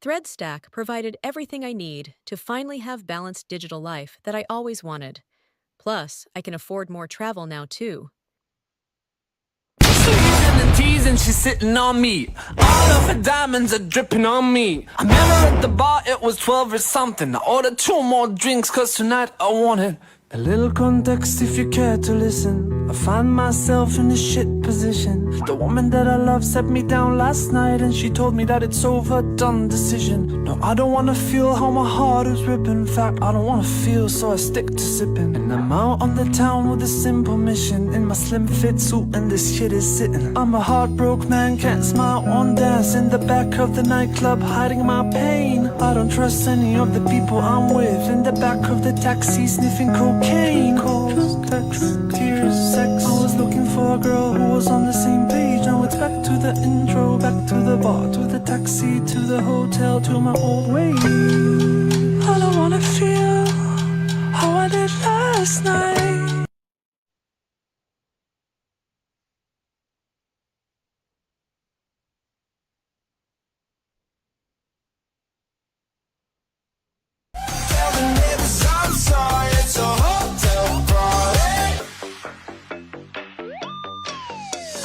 ThreadStack provided everything I need to finally have balanced digital life that I always wanted. Plus, I can afford more travel now too. Teasing and teasing, she's sitting on me. All of her diamonds are dripping on me. I met her at the bar, it was 12 or something. I ordered 2 more drinks, cause tonight I wanted a little context if you care to listen. I find myself in a shit position. The woman that I love set me down last night, and she told me that it's over, done decision. No, I don't wanna feel how my heart is ripping. In fact, I don't wanna feel, so I stick to sipping. And I'm out on the town with a simple mission. In my slim fit suit and this shit is sitting. I'm a heartbroken man, can't smile, won't dance. In the back of the nightclub, hiding my pain. I don't trust any of the people I'm with. In the back of the taxi, sniffing cocaine. Calls, texts, tears, sex. I was looking for a girl who was on the same page. Now it's back to the intro, back to the bar, to the taxi, to the hotel, to my old way. I don't wanna feel how I did last night.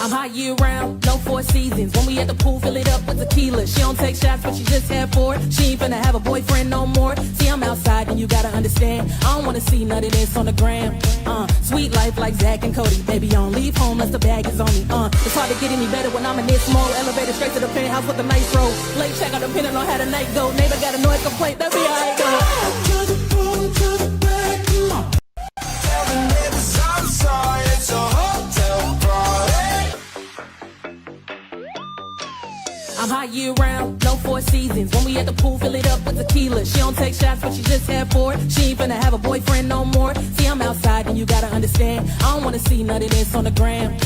I'm hot year round, no 4 seasons. When we at the pool, fill it up with tequila. She don't take shots, but she just had 4. She ain't finna have a boyfriend no more. See, I'm outside and you gotta understand, I don't wanna see none of this on the gram. Sweet life like Zach and Cody. Baby, I don't leave home unless the bag is on me. It's hard to get any better when I'm in this mode. Elevator straight to the penthouse with a nice roll. Late check out depending on how the night go. Neighbor got a noise complaint, that be how it go. To the pool, to the back, come on. Tell the neighbors I'm sorry, it's a hotel party. I'm hot year round, no 4 seasons. When we at the pool, fill it up with tequila. She don't take shots, but she just had 4. She ain't finna have a boyfriend no more. See, I'm outside and you gotta understand, I don't wanna see none of this on the gram.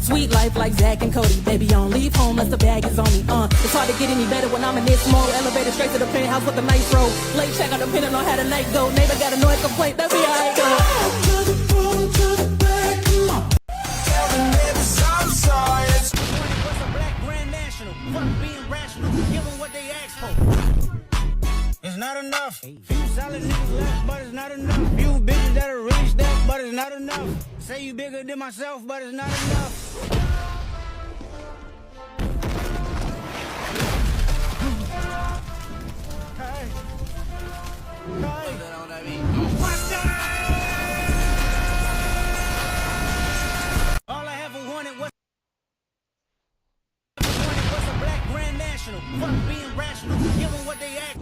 Sweet life like Zach and Cody. Baby, I don't leave home unless the bag is on me. It's hard to get any better when I'm in this mode. Elevator straight to the penthouse with a nice roll. Late check out depending on how the night go. Neighbor got a noise complaint, that be how it go. To the pool, to the back, come on. Tell the neighbors I'm sorry, it's a black grand national. Fuck being rational, give them what they ask for. It's not enough. Few solid niggas left, but it's not enough. Few bitches that'll reach that, but it's not enough. Say you bigger than myself, but it's not enough. Hey. All I ever wanted was a black grand national. Fuck being rational, give them what they ask.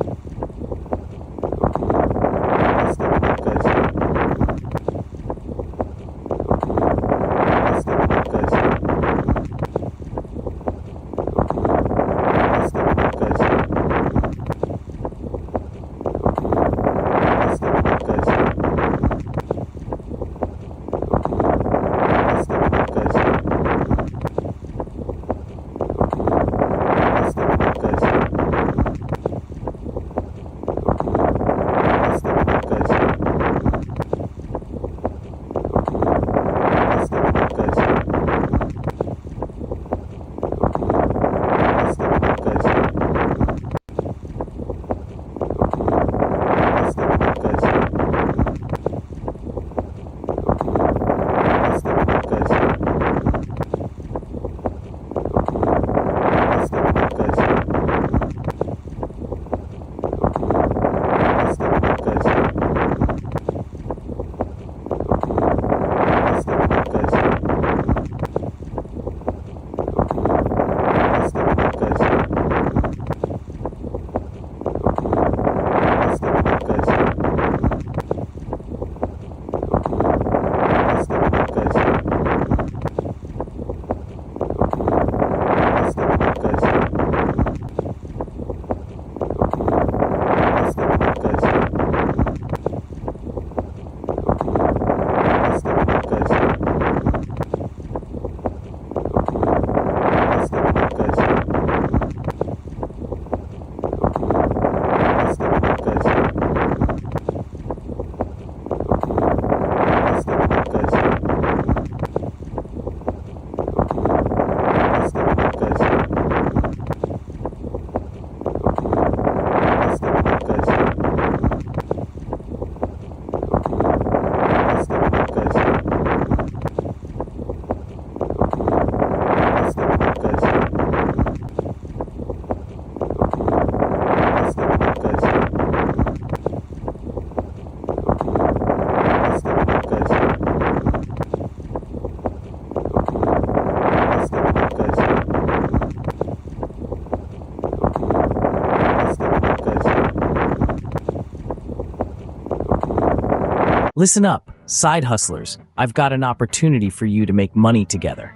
Listen up, side hustlers. I've got an opportunity for you to make money together.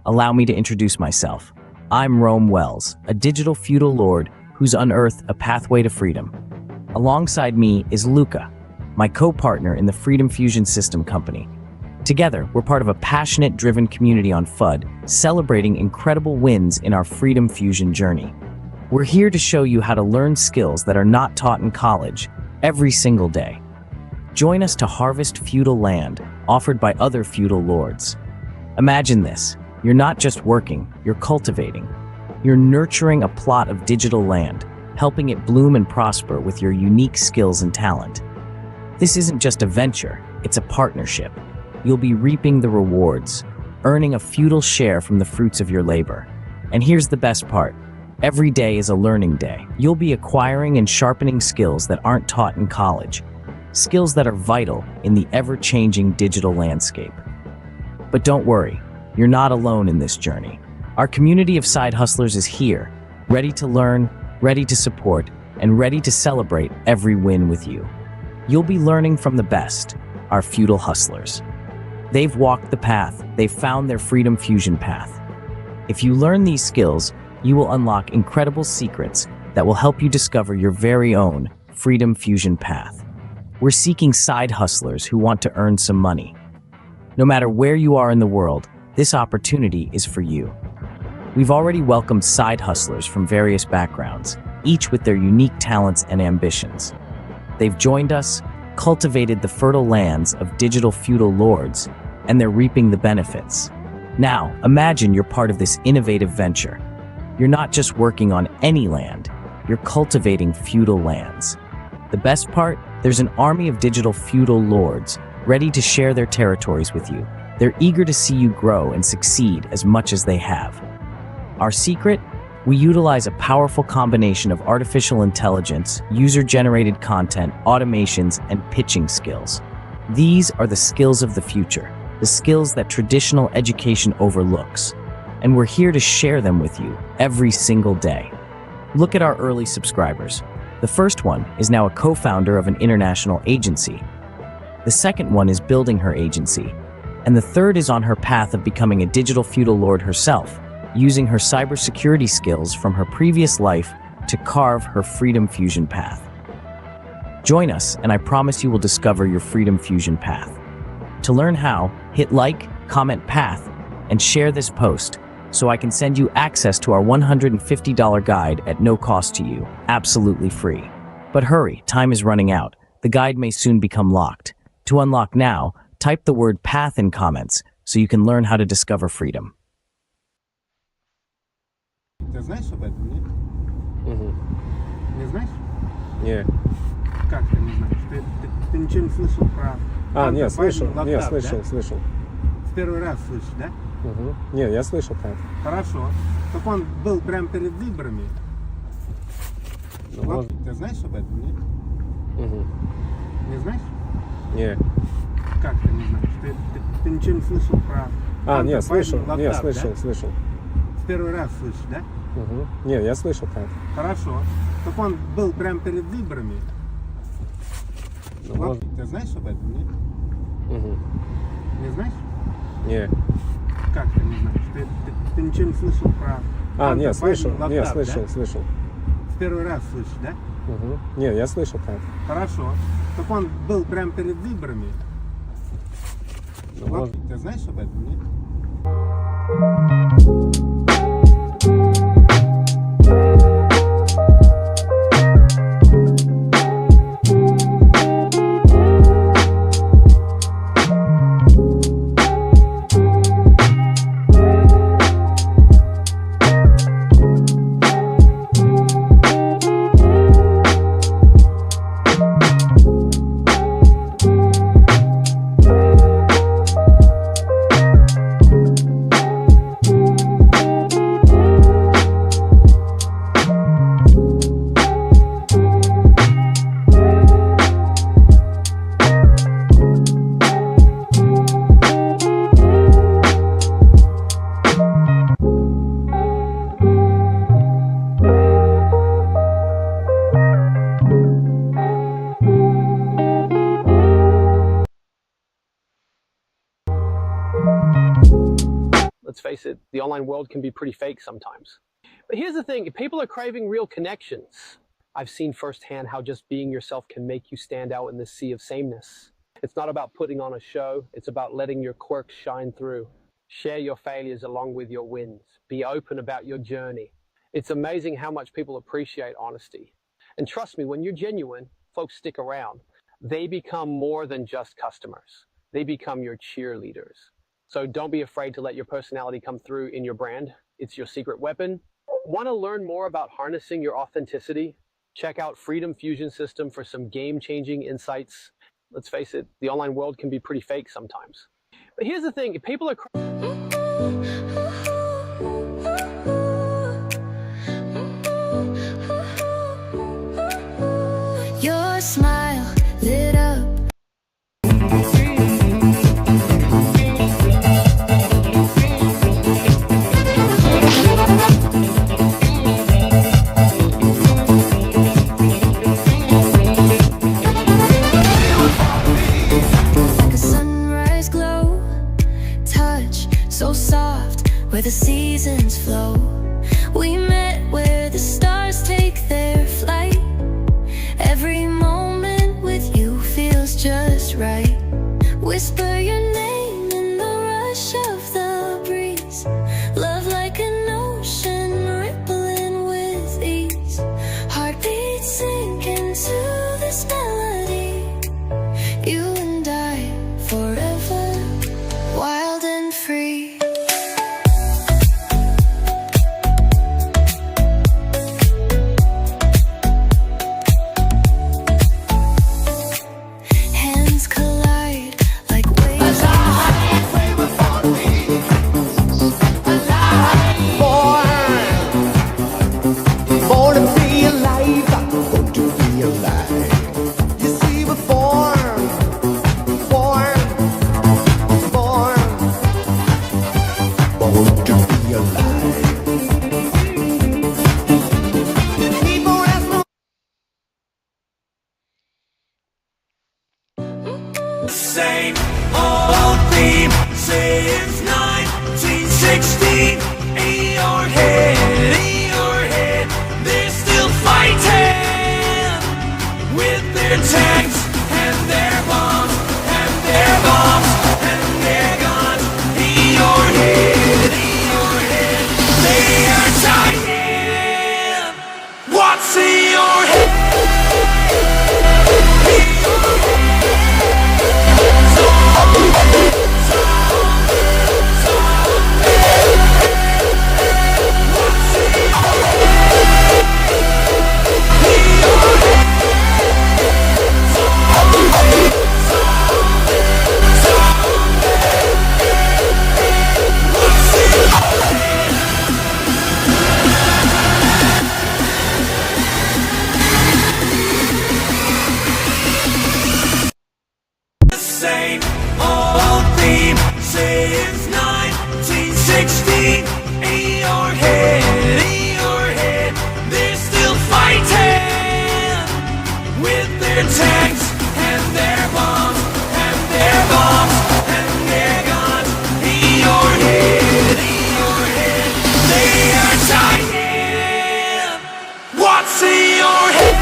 Allow me to introduce myself. I'm Rome Wells, a digital feudal lord who's unearthed a pathway to freedom. Alongside me is Luca, my co-partner in the Freedom Fusion System Company. Together, we're part of a passionate, driven community on FUD, celebrating incredible wins in our Freedom Fusion journey. We're here to show you how to learn skills that are not taught in college every single day. Join us to harvest feudal land offered by other feudal lords. Imagine this. You're not just working, you're cultivating. You're nurturing a plot of digital land, helping it bloom and prosper with your unique skills and talent. This isn't just a venture, it's a partnership. You'll be reaping the rewards, earning a feudal share from the fruits of your labor. And here's the best part. Every day is a learning day. You'll be acquiring and sharpening skills that aren't taught in college, skills that are vital in the ever-changing digital landscape. But don't worry, you're not alone in this journey. Our community of side hustlers is here, ready to learn, ready to support, and ready to celebrate every win with you. You'll be learning from the best, our feudal hustlers. They've walked the path, they've found their Freedom Fusion path. If you learn these skills, you will unlock incredible secrets that will help you discover your very own Freedom Fusion path. We're seeking side hustlers who want to earn some money. No matter where you are in the world, this opportunity is for you. We've already welcomed side hustlers from various backgrounds, each with their unique talents and ambitions. They've joined us, cultivated the fertile lands of digital feudal lords, and they're reaping the benefits. Now, imagine you're part of this innovative venture. You're not just working on any land, you're cultivating feudal lands. The best part? There's an army of digital feudal lords ready to share their territories with you. They're eager to see you grow and succeed as much as they have. Our secret? We utilize a powerful combination of artificial intelligence, user-generated content, automations, and pitching skills. These are the skills of the future, the skills that traditional education overlooks. And we're here to share them with you every single day. Look at our early subscribers. The first one is now a co-founder of an international agency. The second one is building her agency. And the third is on her path of becoming a digital feudal lord herself, using her cybersecurity skills from her previous life to carve her Freedom Fusion path. Join us, and I promise you will discover your Freedom Fusion path. To learn how, hit like, comment path, and share this post so I can send you access to our $150 guide at no cost to you, absolutely free. But hurry, time is running out. The guide may soon become locked. To unlock now, type the word path in comments so you can learn how to discover freedom. Ты знаешь об этом, нет? Мгм. Не знаешь? Не. Как ты не знаешь? Ты ничего не слышал про... Нет, слышал. Лаптап, Нет, да? слышал, слышал. В первый раз слышишь, да? Мгм. Нет, я слышал про это. Хорошо. Так он был прямо перед выборами. Ну, может- Ты знаешь об этом, нет? Мгм. Не знаешь? Не. Как ты не знаешь? Ты ничего не слышал про... Нет, слышал. Лаптап, Нет, да? слышал, слышал. В первый раз слышишь, да? Мгм. Нет, я слышал про это. Хорошо. Так он был прямо перед выборами. Ну, может- Ты знаешь об этом, нет? Мгм. Не знаешь? Не. Как ты не знаешь? Ты ничего не слышал про... Нет, слышал. Лаптап, Нет, да? слышал, слышал. В первый раз слышишь, да? Мгм. Нет, я слышал про это. Хорошо. Так он был прямо перед выборами. Ну, может- Ты знаешь об этом, нет? let's face it, the online world can be pretty fake sometimes. But here's the thing, if people are craving real connections, I've seen firsthand how just being yourself can make you stand out in this sea of sameness. It's not about putting on a show, it's about letting your quirks shine through. Share your failures along with your wins. Be open about your journey. It's amazing how much people appreciate honesty. And trust me, when you're genuine, folks stick around. They become more than just customers. They become your cheerleaders. So don't be afraid to let your personality come through in your brand. It's your secret weapon. Want to learn more about harnessing your authenticity? Check out Freedom Fusion System for some game-changing insights. Let's face it, the online world can be pretty fake sometimes. But here's the thing, if people are... Your smile lit up. Like a sunrise glow, touch so soft where the seasons flow. We met where the stars take their flight. Every moment with you feels just right. Whisper your name in the rush of the breeze. Love like an ocean rippling with ease. Heartbeats sink into this melody. You and I forever, wild and free. Hands collide like waves. Born to be alive, born to be alive. You see, we're born to be alive. People ask me. Same old theme since 1916. In your head, they're still fighting with their tanks and their bombs and their bombs and their guns. In your head, they are dying. What's in your head? Same old theme since 1916. In your head, they're still fighting with their tanks and their bombs and their bombs and their guns. In your head, they are dying. What's in your head?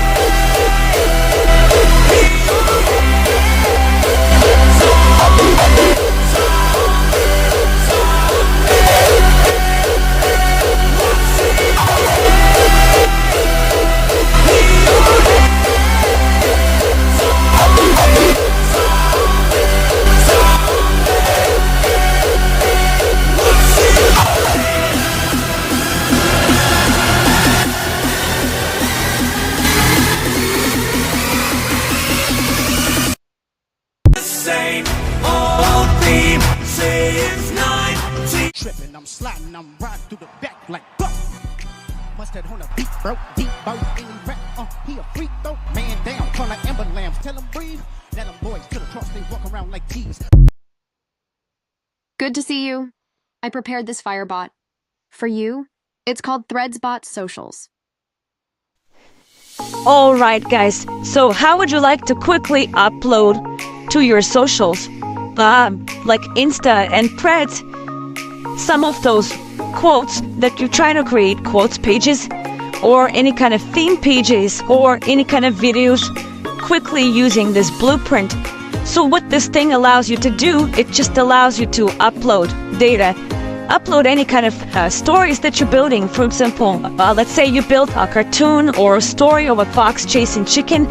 Same old theme since 19. Tripping, I'm sliding, I'm riding through the back like fuck. Mustard on a beat, bro, deep boat, any rap, he a freak though. Man down, call like Amber Lambs, tell him breathe. Let them boys to the cross, they walk around like G's. Good to see you. I prepared this Firebot. For you, it's called ThreadsBot Socials. Alright guys, so how would you like to quickly upload to your socials? Like Insta and Threads? some of those quotes that you're trying to create, quotes pages, or any kind of theme pages, or any kind of videos, quickly using this blueprint. So what this thing allows you to do, it just allows you to upload data, upload any kind of stories that you're building. For example, let's say you built a cartoon or a story of a fox chasing chicken.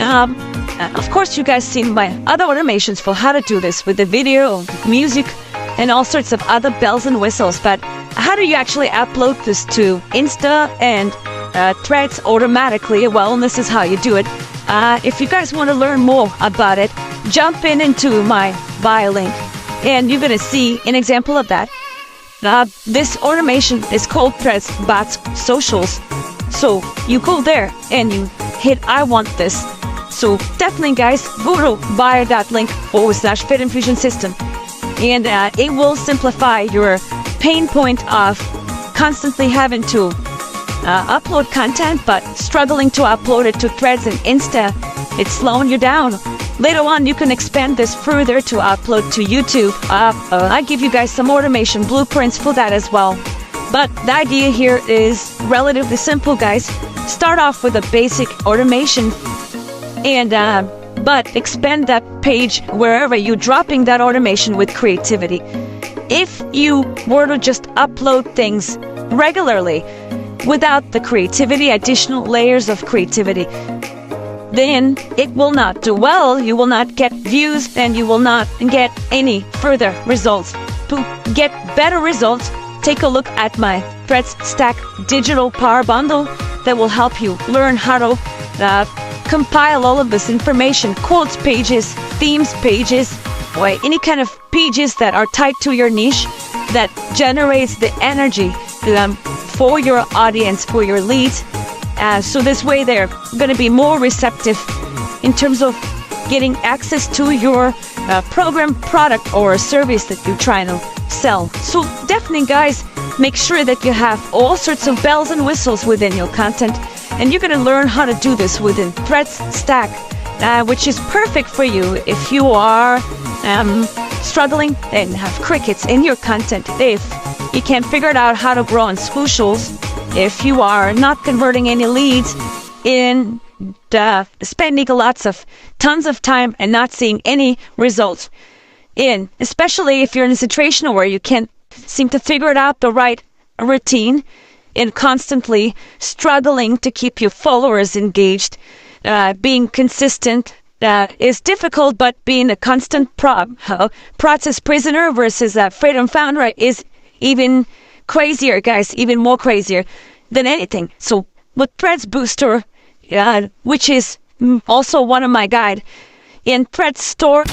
Of course, you guys seen my other automations for how to do this with the video, music, and all sorts of other bells and whistles. But how do you actually upload this to Insta and Threads automatically? Well, this is how you do it. If you guys want to learn more about it, jump into my bio link, and you're gonna see an example of that. This automation is called Threads Bots Socials. So you go there and you hit I want this. So definitely, guys, go to bio.link/FitInfusion system, and it will simplify your pain point of constantly having to upload content but struggling to upload it to Threads and Insta. It's slowing you down. Later on, you can expand this further to upload to YouTube. I give you guys some automation blueprints for that as well. But the idea here is relatively simple, guys. Start off with a basic automation, and but expand that page wherever you're dropping that automation with creativity. If you were to just upload things regularly without the creativity, additional layers of creativity, then it will not do well. You will not get views, and you will not get any further results. To get better results, take a look at my Threads Stack Digital Power Bundle that will help you learn how to compile all of this information, quotes pages, themes pages, or any kind of pages that are tied to your niche that generates the energy for your audience, for your leads. So this way they're going to be more receptive in terms of getting access to your program, product, or service that you're trying to sell. So definitely, guys, make sure that you have all sorts of bells and whistles within your content, and you're going to learn how to do this within Threads Stack, which is perfect for you if you are struggling and have crickets in your content, if you can't figure it out how to grow on socials, if you are not converting any leads, in spending tons of time and not seeing any results, especially if you're in a situation where you can't seem to figure it out the right routine, and constantly struggling to keep your followers engaged. Being consistent is difficult, but being a constant process prisoner versus a freedom founder is even crazier, guys, even more crazier than anything. So with Threads Booster, which is also one of my guide, in Threads Store,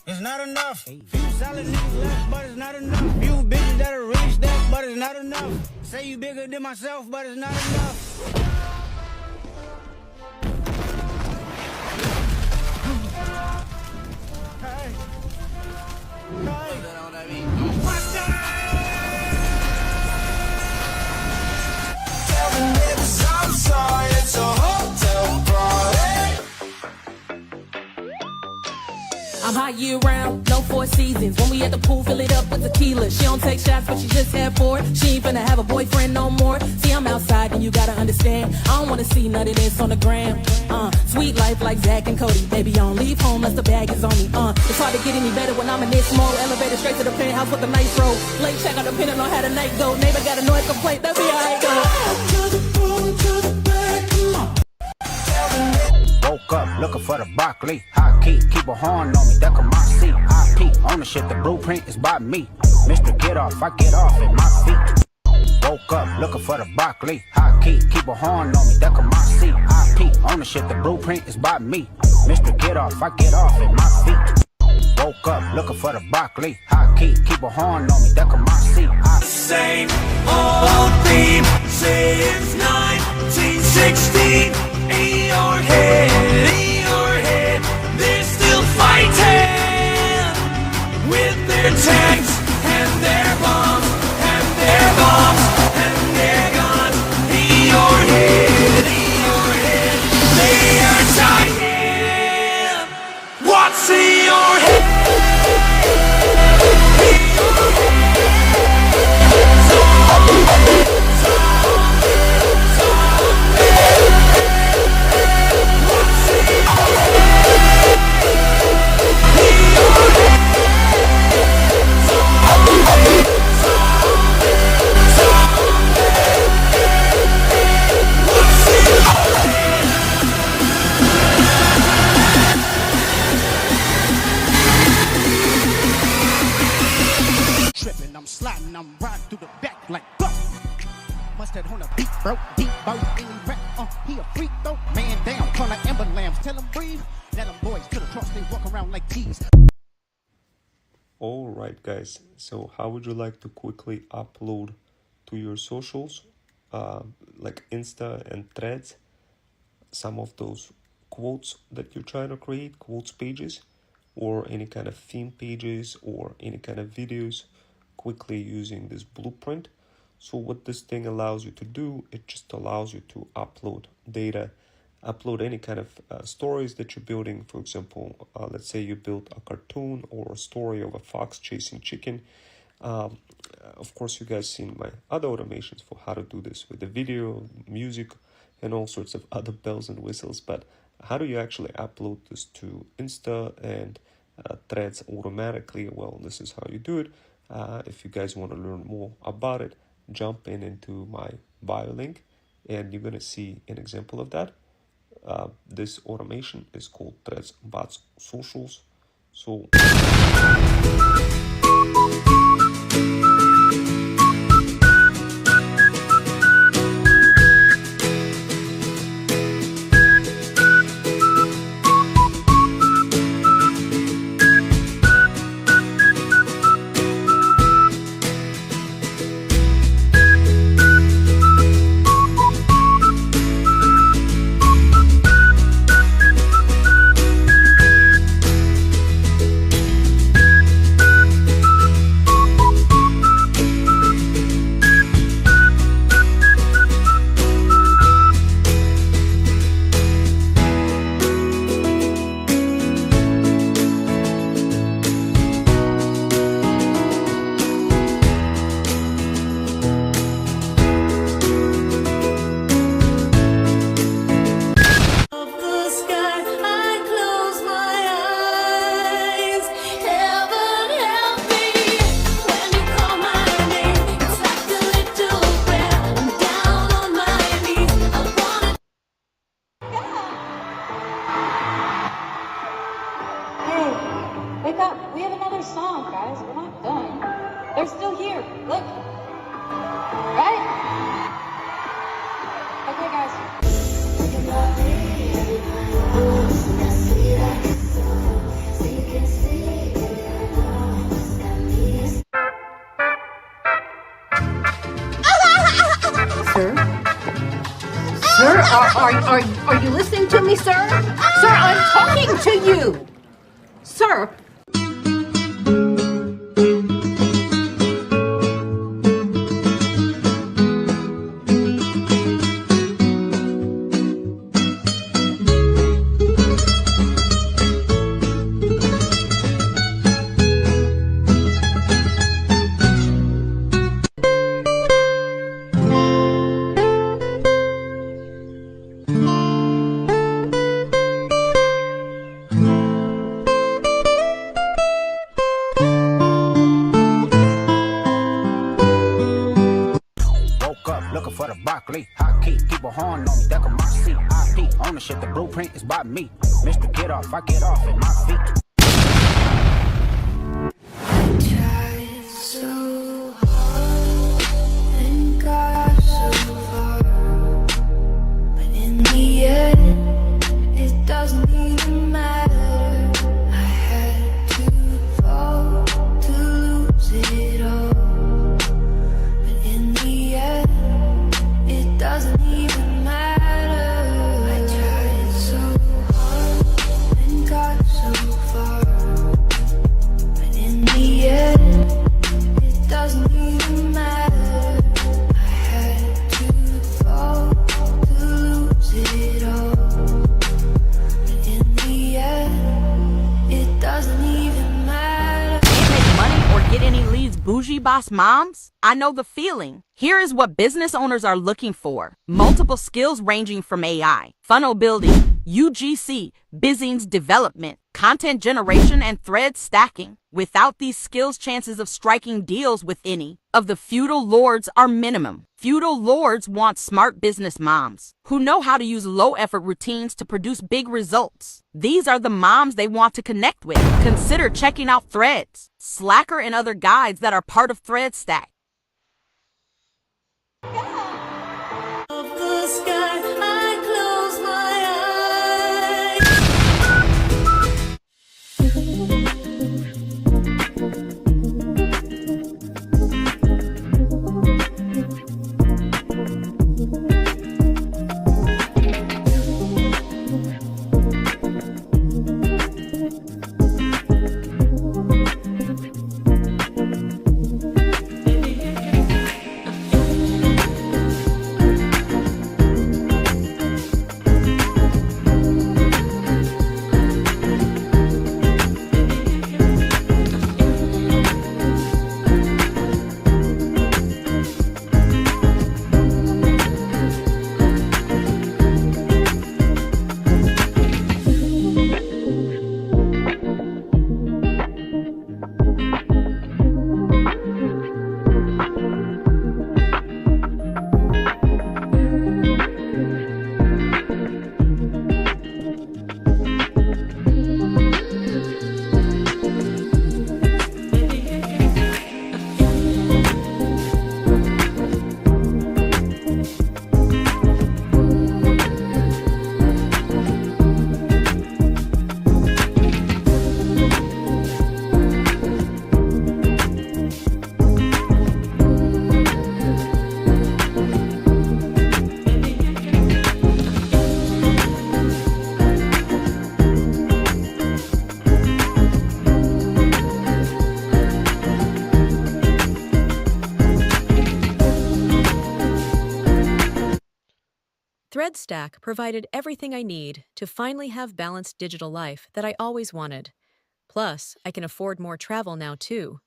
it's not enough. Few solid niggas left, but it's not enough. Few bitches that are really stepped, but it's not enough. Say you bigger than myself, but it's not enough. Hey. What's that? Tell the niggas I'm sorry, it's a hotel party. I'm hot year round, no 4 seasons. When we at the pool, fill it up with tequila. She don't take shots, but she just had 4. She ain't finna have a boyfriend no more. See, I'm outside, and you gotta understand. I don't wanna see none of this on the gram. Sweet life like Zach and Cody. Baby, I don't leave home unless the bag is on me. It's hard to get any better when I'm in this mode. Elevator straight to the penthouse with a nice road. Late check out depending on how the night go. Neighbor got a noise complaint, that's how I go. To the pool, to the back, come on. Woke up looking for the broccoli. Hot key, keep a horn on me, that come my seat. IP, ownership, the blueprint is by me. Mr. Get Off, I get off at my feet. Woke up looking for the broccoli. Hot key, keep a horn on me, that come my seat. IP, ownership, the blueprint is by me. Mr. Get Off, I get off at my feet. Woke up looking for the broccoli. Hot key, keep a horn on me, that come my seat. Same old theme since 1916. In your head, they're still fighting with their tanks and their bombs and their bombs and their guns. In your head, they are dying. What What's in your head? Tripping, I'm sliding, I'm riding through the back like fuck. Mustard on a beat, bro. Deep boat, any rap, he a freak though. Man down, call like Amber Lambs. Tell him breathe. Let them boys to the cross, they walk around like G's. Alright guys, so how would you like to quickly upload to your socials, like Insta and Threads, some of those quotes that you're trying to create, quotes pages, or any kind of theme pages, or any kind of videos, quickly using this blueprint? So what this thing allows you to do, it just allows you to upload data, upload any kind of stories that you're building. For example, let's say you built a cartoon or a story of a fox chasing chicken. Of course, you guys seen my other automations for how to do this with the video, music, and all sorts of other bells and whistles. But how do you actually upload this to Insta and Threads automatically? Well, this is how you do it. If you guys want to learn more about it, jump into my bio link and you're going to see an example of that. This automation is called Threads Bots Socials. So Sir, are you listening to me, sir? Sir, I'm talking to you. Sir. Looking for the broccoli, hot key, keep a horn on me, deck of my seat. IP, ownership, the blueprint is by me. Mr. Get Off, I get off at my feet. Tried so hard and got so far, but in the end, it doesn't even matter. I had to fall to lose it all, but in the end, it doesn't even matter. I tried so hard and got so far. bougie boss moms? I know the feeling. Here is what business owners are looking for. Multiple skills ranging from AI, funnel building, UGC, Bizings development, content generation, and thread stacking. Without these skills, chances of striking deals with any of the feudal lords are minimum. Feudal lords want smart business moms who know how to use low-effort routines to produce big results. These are the moms they want to connect with. Consider checking out Threads, Slacker, and other guides that are part of Thread Stack. ThreadStack provided everything I need to finally have balanced digital life that I always wanted. Plus, I can afford more travel now too.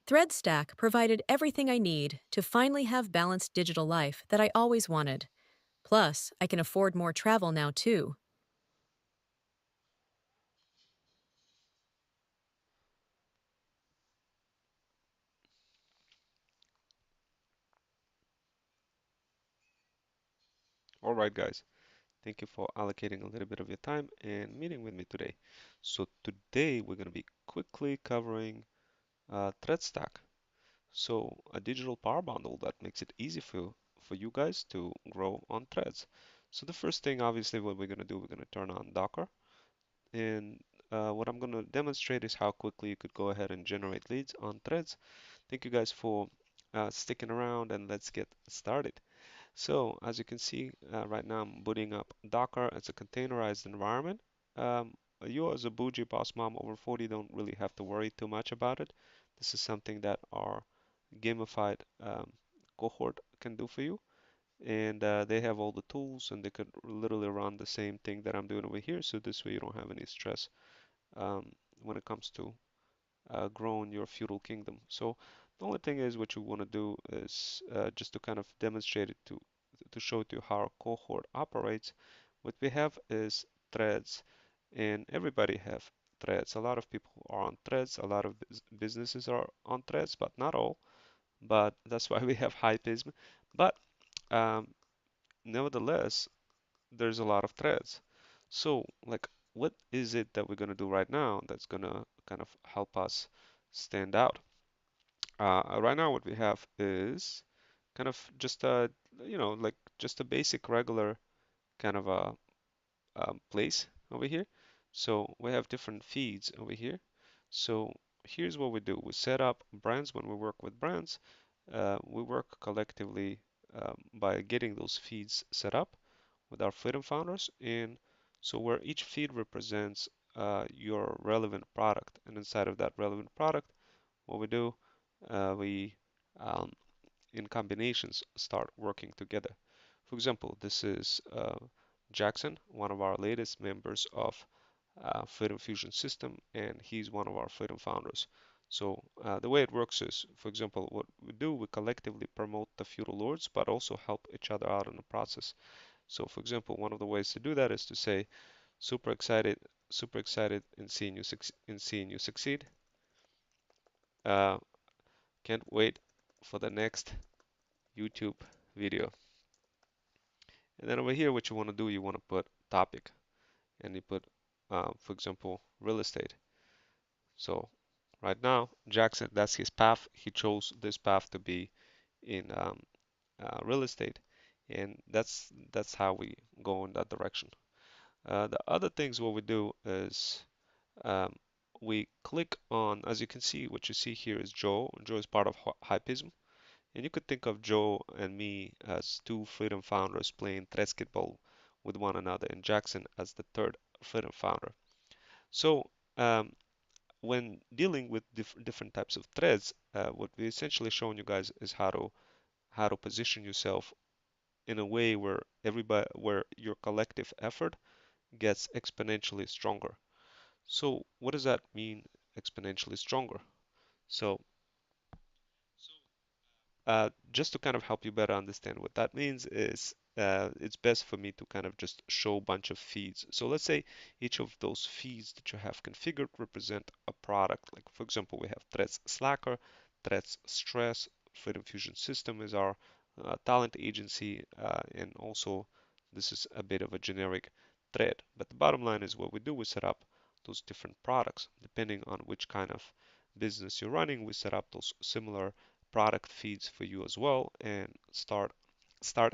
ThreadStack provided everything I need to finally have balanced digital life that I always wanted. Plus, I can afford more travel now too. All right, guys. Thank you for allocating a little bit of your time and meeting with me today. So today we're going to be quickly covering ThreadStack. So a digital power bundle that makes it easy for you guys to grow on Threads. So the first thing, obviously, what we're going to do, we're going to turn on Docker. And what I'm going to demonstrate is how quickly you could go ahead and generate leads on Threads. Thank you guys for sticking around, and let's get started. So as you can see, right now I'm booting up Docker as a containerized environment. You as a bougie boss mom over 40 don't really have to worry too much about it. This is something that our gamified cohort can do for you. And they have all the tools, and they could literally run the same thing that I'm doing over here. So this way you don't have any stress when it comes to growing your feudal kingdom. So the only thing is what you want to do is just to kind of demonstrate it to show to you how our cohort operates. What we have is threads, and everybody have threads. A lot of people are on threads. A lot of businesses are on threads, but not all. But that's why we have Hypism. But um, nevertheless, there's a lot of threads. So, like, what is it that we're going to do right now that's going to kind of help us stand out? Right now, what we have is kind of just a, like just a basic regular kind of a place over here. So we have different feeds over here. So here's what we do. We set up brands. When we work with brands, we work collectively by getting those feeds set up with our Freedom Founders. And so where each feed represents your relevant product. And inside of that relevant product, what we do, we um, in combinations start working together. For example, this is Jackson, one of our latest members of Freedom Fusion system, and he's one of our Freedom founders. So the way it works is, for example, what we do, we collectively promote the feudal lords, but also help each other out in the process. So, for example, one of the ways to do that is to say, super excited in seeing you succeed. Can't wait for the next YouTube video. And then over here, what you want to do, you want to put topic, and you put, for example, real estate. So right now, Jackson, that's his path. He chose this path to be in real estate, and that's how we go in that direction. The other things what we do is um, we click on, as you can see, what you see here is Joe. Joe is part of Hypism, and you could think of Joe and me as two Freedom founders playing basketball with one another, and Jackson as the third Freedom founder. So when dealing with different types of threads, what we essentially shown you guys is how to position yourself in a way where your collective effort gets exponentially stronger. So what does that mean, exponentially stronger? So just to kind of help you better understand what that means is it's best for me to kind of just show a bunch of feeds. So let's say each of those feeds that you have configured represent a product. Like for example, we have Threads Slacker, Threads Stress, Freedom Fusion System is our talent agency, and also this is a bit of a generic thread. But the bottom line is what we do, we set up those different products. Depending on which kind of business you're running, we set up those similar product feeds for you as well and start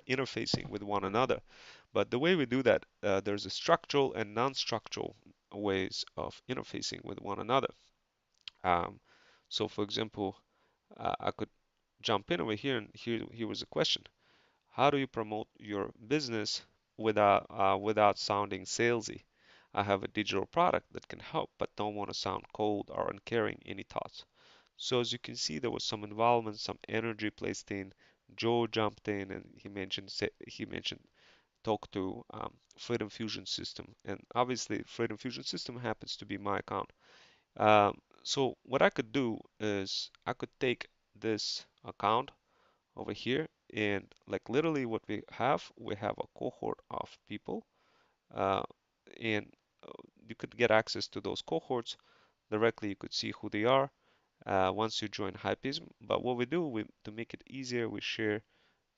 interfacing with one another. But the way we do that, there's a structural and non-structural ways of interfacing with one another. Um, so for example, I could jump in over here, and here was a question. How do you promote your business without sounding salesy? I have a digital product that can help, but don't want to sound cold or uncaring. Any thoughts? So as you can see, there was some involvement, some energy placed in. Joe jumped in and he mentioned talk to Freedom Fusion System, and obviously Freedom Fusion System happens to be my account. So what I could do is I could take this account over here, and like literally what we have a cohort of people, uh, and you could get access to those cohorts directly. You could see who they are once you join Hypism. But what we do, to make it easier, we share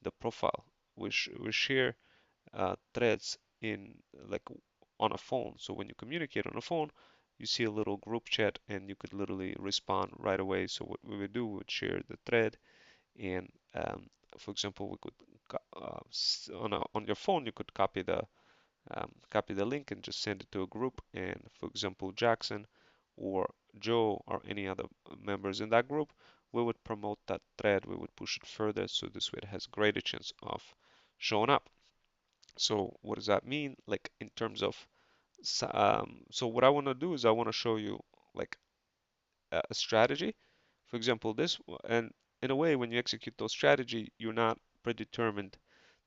the profile. We share threads in like on a phone. So when you communicate on a phone, you see a little group chat, and you could literally respond right away. So what we would do, we would share the thread, and for example, we could on your phone you could copy the link and just send it to a group. And for example, Jackson or Joe or any other members in that group, we would promote that thread, we would push it further, so this way it has greater chance of showing up. So what does that mean? Like in terms of, so what I want to do is I want to show you like a strategy. For example, and in a way, when you execute those strategy, you're not predetermined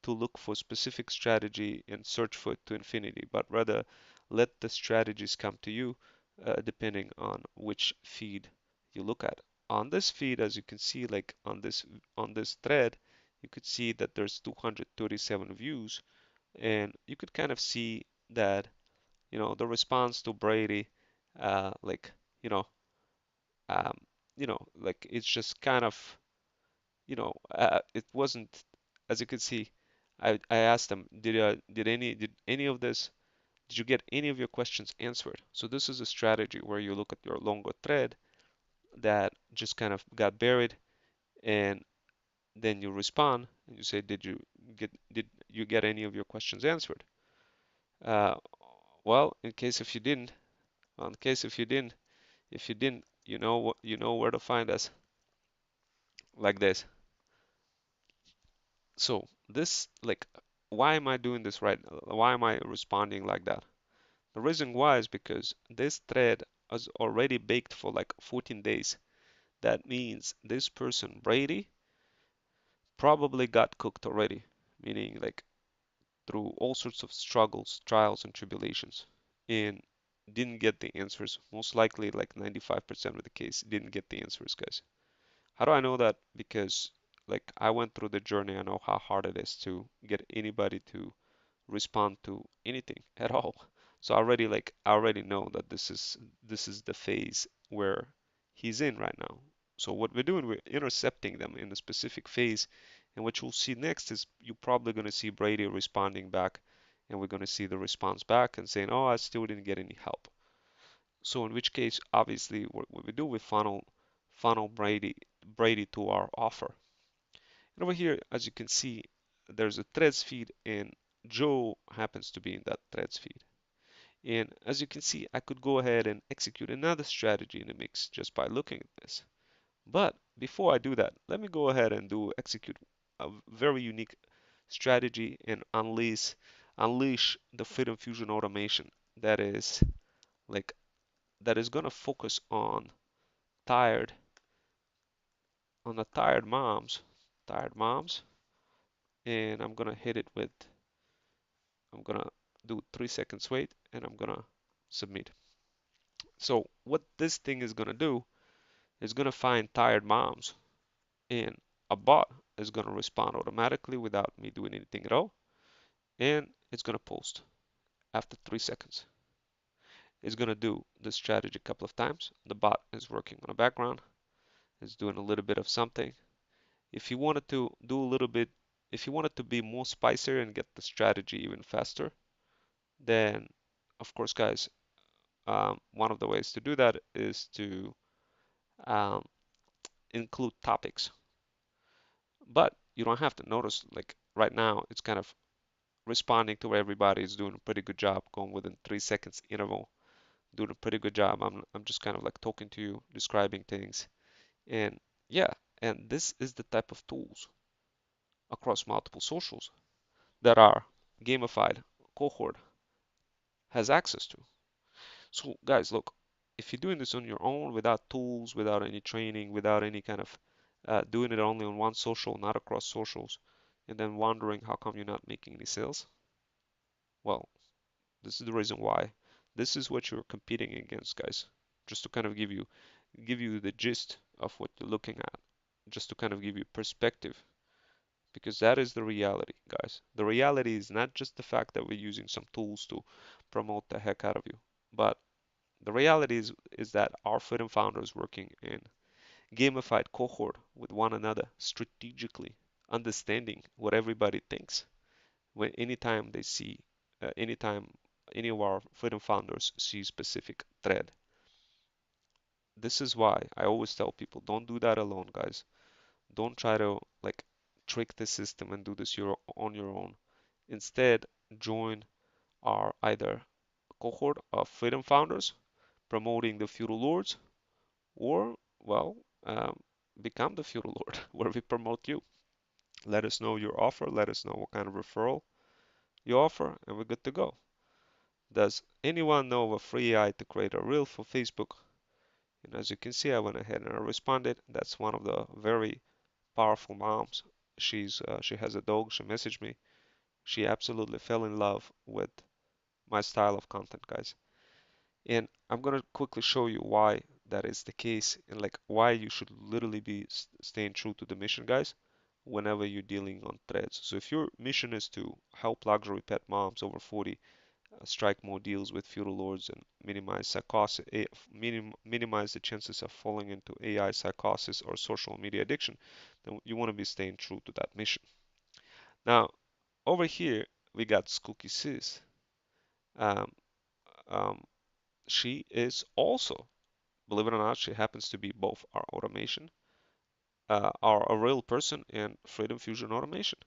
to look for specific strategy and search for it to infinity, but rather let the strategies come to you depending on which feed you look at. On this feed, as you can see, like on this thread, you could see that there's 237 views, and you could kind of see that the response to Brady, like you know um, like it's just kind of it wasn't, as you can see. I asked them, did any of this, did you get any of your questions answered? So this is a strategy where you look at your longer thread that just kind of got buried, and then you respond and you say, did you get any of your questions answered? Uh, well, in case if you didn't, if you didn't, you know where to find us, like this. So this, like, why am I doing this right? Why am I responding like that? The reason why is because this thread is already baked for like 14 days. That means this person, Brady, probably got cooked already, meaning like through all sorts of struggles, trials, and tribulations. And didn't get the answers. Most likely, like 95% of the case, didn't get the answers, guys. How do I know that? Because like I went through the journey. I know how hard it is to get anybody to respond to anything at all. So I already know that this is the phase where he's in right now. So what we're doing, we're intercepting them in a specific phase, and what you'll see next is you're probably going to see Brady responding back, and we're going to see the response back and saying, "Oh, I still didn't get any help." So in which case, obviously, what we do, we funnel Brady to our offer. And over here, as you can see, there's a threads feed, and Joe happens to be in that threads feed. And as you can see, I could go ahead and execute another strategy in the mix just by looking at this. But before I do that, let me go ahead and execute a very unique strategy and unleash the Freedom Fusion automation that is like that is gonna focus on tired on the tired moms, and I'm gonna hit it with I'm gonna do 3 seconds wait, and I'm gonna submit. So what this thing is gonna do is gonna find tired moms, and a bot is gonna respond automatically without me doing anything at all, and it's gonna post after 3 seconds. It's gonna do this strategy a couple of times. The bot is working on the background. It's doing a little bit of something. If you wanted to do a little bit, if you wanted to be more spicier and get the strategy even faster, then of course, guys, one of the ways to do that is to um, include topics. But you don't have to notice, like right now, it's kind of responding to where everybody is doing a pretty good job, going within 3 seconds interval, doing a pretty good job. I'm just kind of like talking to you, describing things, and yeah, and this is the type of tools across multiple socials that our gamified cohort has access to. So guys, look, if you're doing this on your own without tools, without any training, without any kind of doing it only on one social, not across socials, and then wondering how come you're not making any sales, well, this is the reason why. This is what you're competing against, guys. Just to kind of give you the gist of what you're looking at, just to kind of give you perspective, because that is the reality, guys. The reality is not just the fact that we're using some tools to promote the heck out of you, but the reality is that our freedom founders working in gamified cohort with one another strategically, understanding what everybody thinks. When anytime they see, anytime any of our freedom founders see specific thread, this is why I always tell people, don't do that alone, guys. Don't try to like trick the system and do this on your own. Instead, join our either cohort of freedom founders promoting the feudal lords, or well, become the feudal lord where we promote you. Let us know your offer. Let us know what kind of referral you offer, and we're good to go. Does anyone know of a free AI to create a reel for Facebook? And as you can see, I went ahead and I responded. That's one of the very powerful moms. She has a dog. She messaged me. She absolutely fell in love with my style of content, guys. And I'm gonna quickly show you why that is the case, and like why you should literally be staying true to the mission, guys, whenever you're dealing on threads. So if your mission is to help luxury pet moms over 40 strike more deals with feudal lords and minimize psychosis, minimize the chances of falling into AI psychosis or social media addiction, then you want to be staying true to that mission. Now, over here, we got Skooky Sis. Um, um, she is also, believe it or not, she happens to be both our automation, a real person, and Freedom Fusion automation.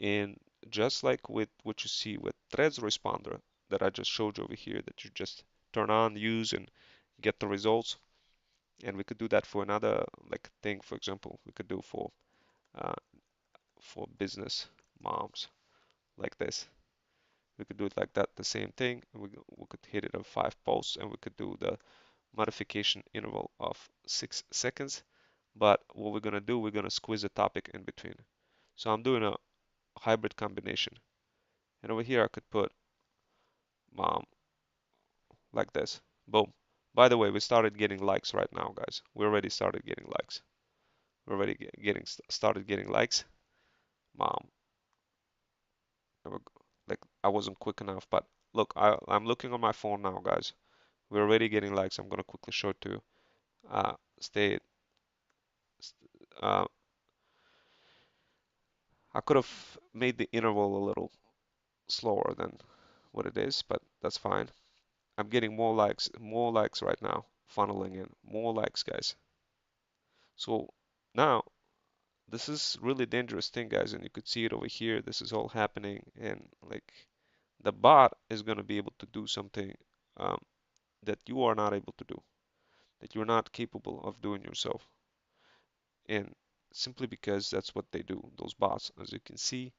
And just like with what you see with Threads Responder that I just showed you over here, that you just turn on, use, and get the results. And we could do that for another like thing. For example, we could do uh, for business moms like this. We could do it like that, the same thing. And we could hit it on 5 posts, and we could do the modification interval of 6 seconds. But what we're gonna do, we're gonna squeeze a topic in between. So I'm doing a hybrid combination. And over here I could put mom like this. Boom. By the way, we started getting likes right now, guys. We already started getting likes. We're already started getting likes. Mom, like I wasn't quick enough, but look, I'm looking on my phone now, guys. We're already getting likes. I'm gonna quickly show it to you. Stay. Uh, I could have made the interval a little slower than what it is, but that's fine. I'm getting more likes right now, funneling in, more likes, guys. So now this is really dangerous thing, guys, and you could see it over here. This is all happening, and like the bot is gonna be able to do something um, that you are not able to do, that you're not capable of doing yourself, and simply because that's what they do. Those bots, as you can see,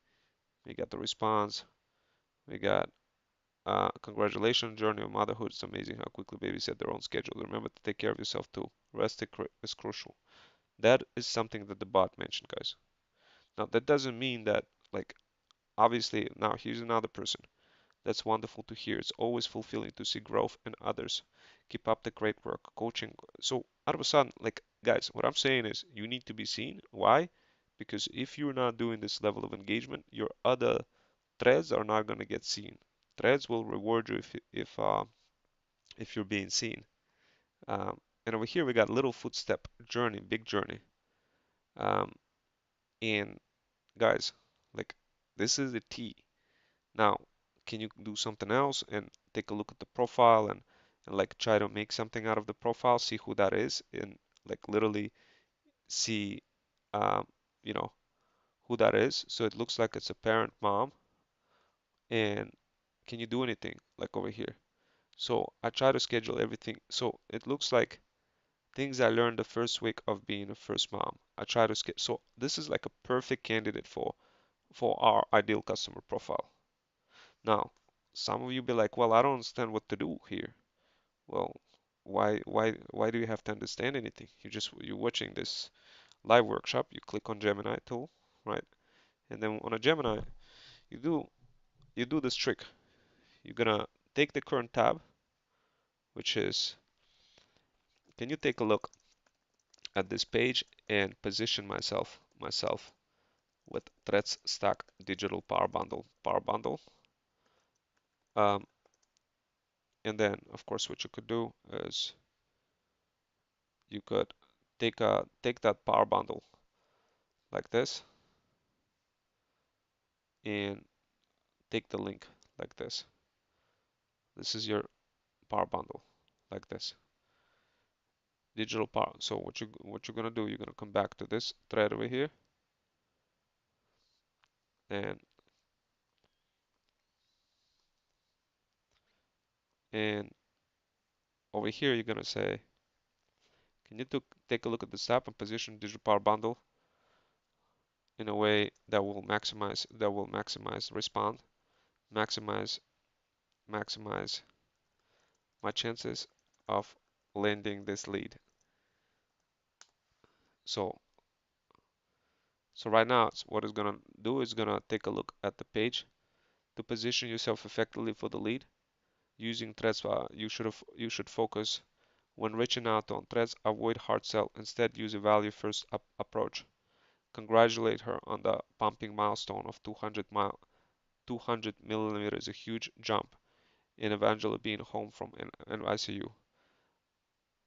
we got the response, we got congratulations, journey of motherhood. It's amazing how quickly babies set their own schedule. Remember to take care of yourself too. Rest is crucial. That is something that the bot mentioned, guys. Now, that doesn't mean that, like, obviously, now here's another person. That's wonderful to hear. It's always fulfilling to see growth in others. Keep up the great work. Coaching. So, out of a sudden, like, guys, what I'm saying is you need to be seen. Why? Because if you're not doing this level of engagement, your other threads are not going to get seen. Threads will reward you if you're being seen. And over here we got little footstep journey, big journey. And guys, like this is the T. Now, can you do something else and take a look at the profile and like try to make something out of the profile, see who that is, and like literally see, um, you know, who that is. So it looks like it's a parent mom. And can you do anything like over here? So I try to schedule everything. So it looks like things I learned the first week of being a first mom. I try to schedule. So this is like a perfect candidate for our ideal customer profile. Now, some of you be like, well, I don't understand what to do here. Well, why do you have to understand anything? You're watching this live workshop. You click on Gemini tool, right? And then on a Gemini, you do this trick. You're gonna take the current tab, which is, can you take a look at this page and position myself with Threads Stack Digital Power Bundle. Um, and then, of course, what you could do is you could take that Power Bundle like this and take the link like this. This is your Power Bundle like this. Digital Power. So what you're gonna do, you're gonna come back to this thread over here and over here you're gonna say, can you take a look at this tab and position Digital Power Bundle in a way that will maximize respond, maximize my chances of landing this lead. So right now, what it's gonna do is gonna take a look at the page to position yourself effectively for the lead. Using threads, you should focus when reaching out on threads. Avoid hard sell. Instead, use a value first approach. Congratulate her on the pumping milestone of 200 millimeters, a huge jump in Evangela being home from NYCU.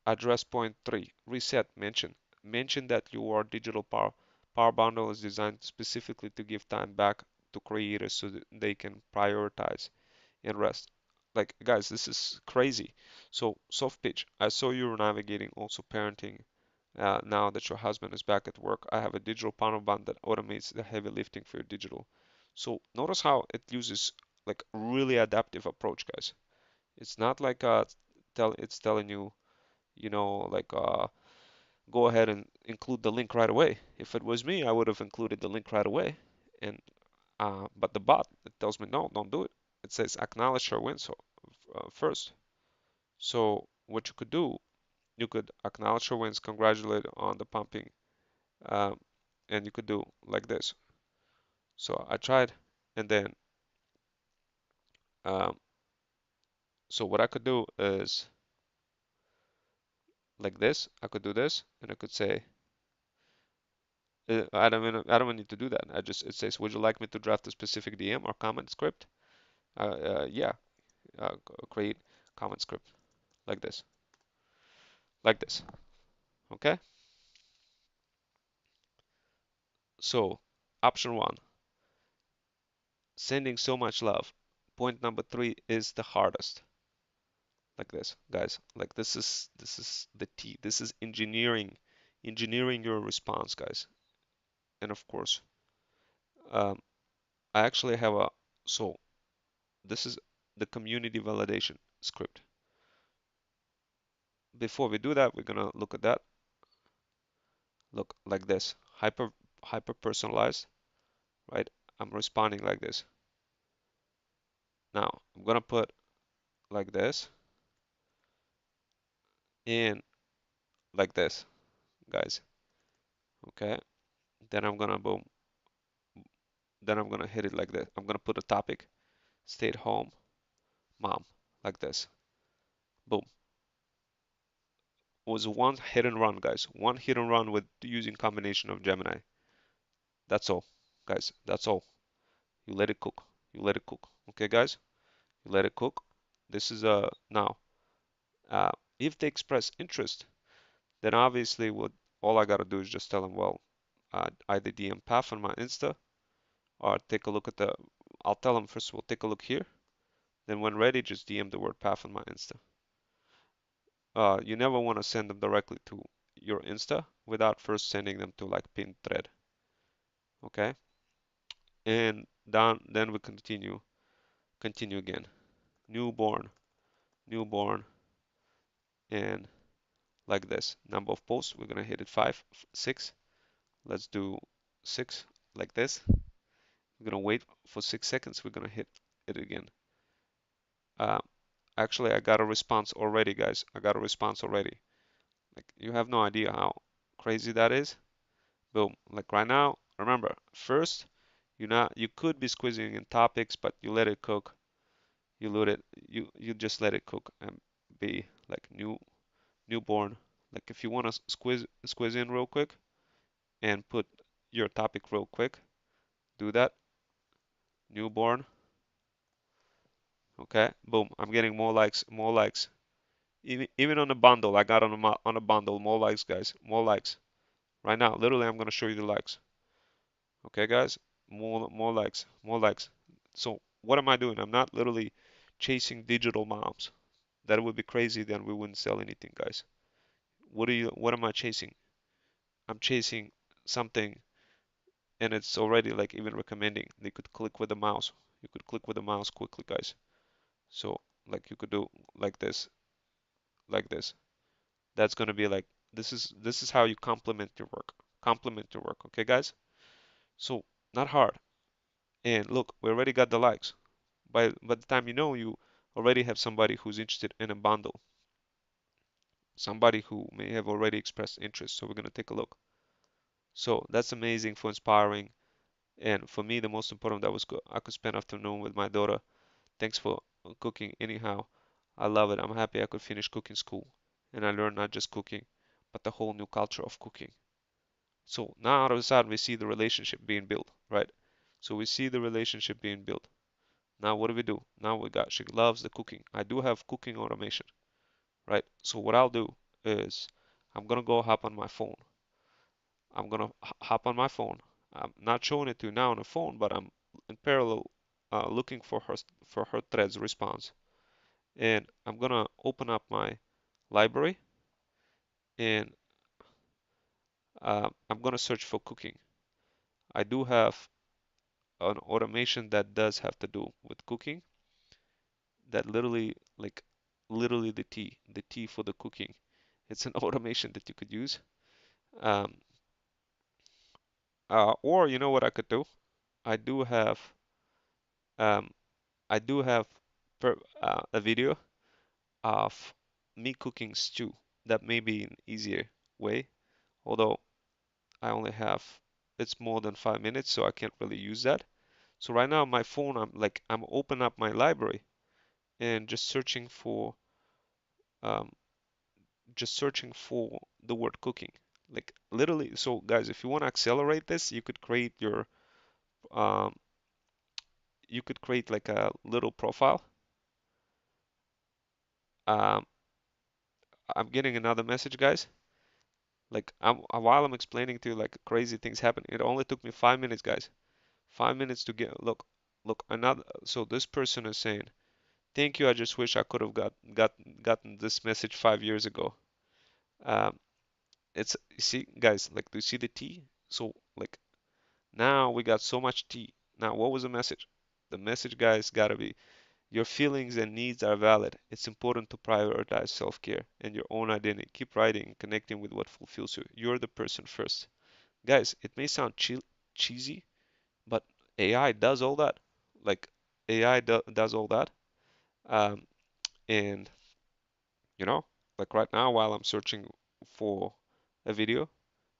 Address point 3. Reset. Mention that your digital power bundle is designed specifically to give time back to creators so that they can prioritize and rest. Like, guys, this is crazy. So, soft pitch. I saw you navigating also parenting. Now that your husband is back at work, I have a digital power bundle that automates the heavy lifting for your digital. So notice how it uses like really adaptive approach, guys. It's not like it's telling you, like go ahead and include the link right away. If it was me, I would have included the link right away. And but the bot, it tells me no, don't do it. It says acknowledge her win first. So what you could do, you could acknowledge her wins, congratulate on the pumping, um, and you could do like this. So I tried, and then So what I could do is like this. I could do this, and I could say, I don't even need to do that. It says, would you like me to draft a specific DM or comment script? Yeah, create comment script like this, okay? So option 1, sending so much love. Point number 3 is the hardest. Like this, guys. Like this is the T. This is engineering your response, guys. And of course, I actually have so this is the community validation script. Before we do that, we're gonna look at that. Look like this, hyper personalized, right? I'm responding like this. Now I'm gonna put like this and like this, guys. Okay. Then I'm gonna boom. Then I'm gonna hit it like this. I'm gonna put a topic, stay at home, mom, like this. Boom. It was one hit and run, guys. One hit and run with using combination of Gemini. That's all, guys. That's all. You let it cook. You let it cook. Okay, guys. You let it cook. This is now. If they express interest, then obviously what all I gotta do is just tell them, well, either DM Path on my Insta, or take a look at the. I'll tell them first of all, take a look here. Then when ready, just DM the word Path on my Insta. You never want to send them directly to your Insta without first sending them to like pinned thread. Okay, and then we continue again. Newborn, and like this. Number of posts, we're gonna hit it 5, 6. Let's do 6 like this. We're gonna wait for 6 seconds. We're gonna hit it again. Actually, I got a response already, guys. I got a response already. Like, you have no idea how crazy that is. Boom. Like right now, remember, first, you could be squeezing in topics, but you let it cook. You just let it cook and be like newborn. Like if you want to squeeze in real quick and put your topic real quick, do that. Newborn. Okay, boom. I'm getting more likes, more likes. Even on a bundle, I got on a bundle, more likes, guys, more likes. Right now, literally, I'm gonna show you the likes. Okay, guys, more likes, more likes. So what am I doing? I'm not literally chasing digital moms. That would be crazy. Then we wouldn't sell anything, guys. What am I chasing? I'm chasing something, and it's already like even recommending. They could click with the mouse. You could click with the mouse quickly, guys. So like you could do like this, like this. That's gonna be like this is how you complement your work. Complement your work, okay, guys? So not hard. And look, we already got the likes. By the time you already have somebody who's interested in a bundle. Somebody who may have already expressed interest. So we're gonna take a look. So that's amazing for inspiring. And for me, the most important that was good. I could spend afternoon with my daughter. Thanks for cooking anyhow. I love it. I'm happy I could finish cooking school. And I learned not just cooking, but the whole new culture of cooking. So now all of a sudden we see the relationship being built, right? So we see the relationship being built. Now what do? Now she loves the cooking. I do have cooking automation, right? So what I'll do is I'm gonna go hop on my phone. I'm gonna hop on my phone. I'm not showing it to you now on the phone, but I'm in parallel looking for her threads response. And I'm gonna open up my library and I'm gonna search for cooking. I do have an automation that does have to do with cooking. That literally the T for the cooking. It's an automation that you could use. Or you know what I could do? I do have um, a video of me cooking stew. That may be an easier way, although I only have it's more than 5 minutes, so I can't really use that. So right now on my phone, I'm open up my library and just searching for um, the word cooking. Like literally, so guys, if you want to accelerate this, you could create your um, you could create like a little profile. Um, I'm getting another message, guys. Like while I'm explaining to you, like crazy things happen. It only took me 5 minutes, guys. 5 minutes to get look another. So this person is saying, "Thank you. I just wish I could have gotten this message 5 years ago." Um, it's you see, guys, like do you see the T? So like now we got so much T. Now what was the message? The message, guys, gotta be your feelings and needs are valid. It's important to prioritize self-care and your own identity. Keep writing and connecting with what fulfills you. You're the person first. Guys, it may sound cheesy, but AI does all that. Like AI does all that. Um, and you know, like right now while I'm searching for a video,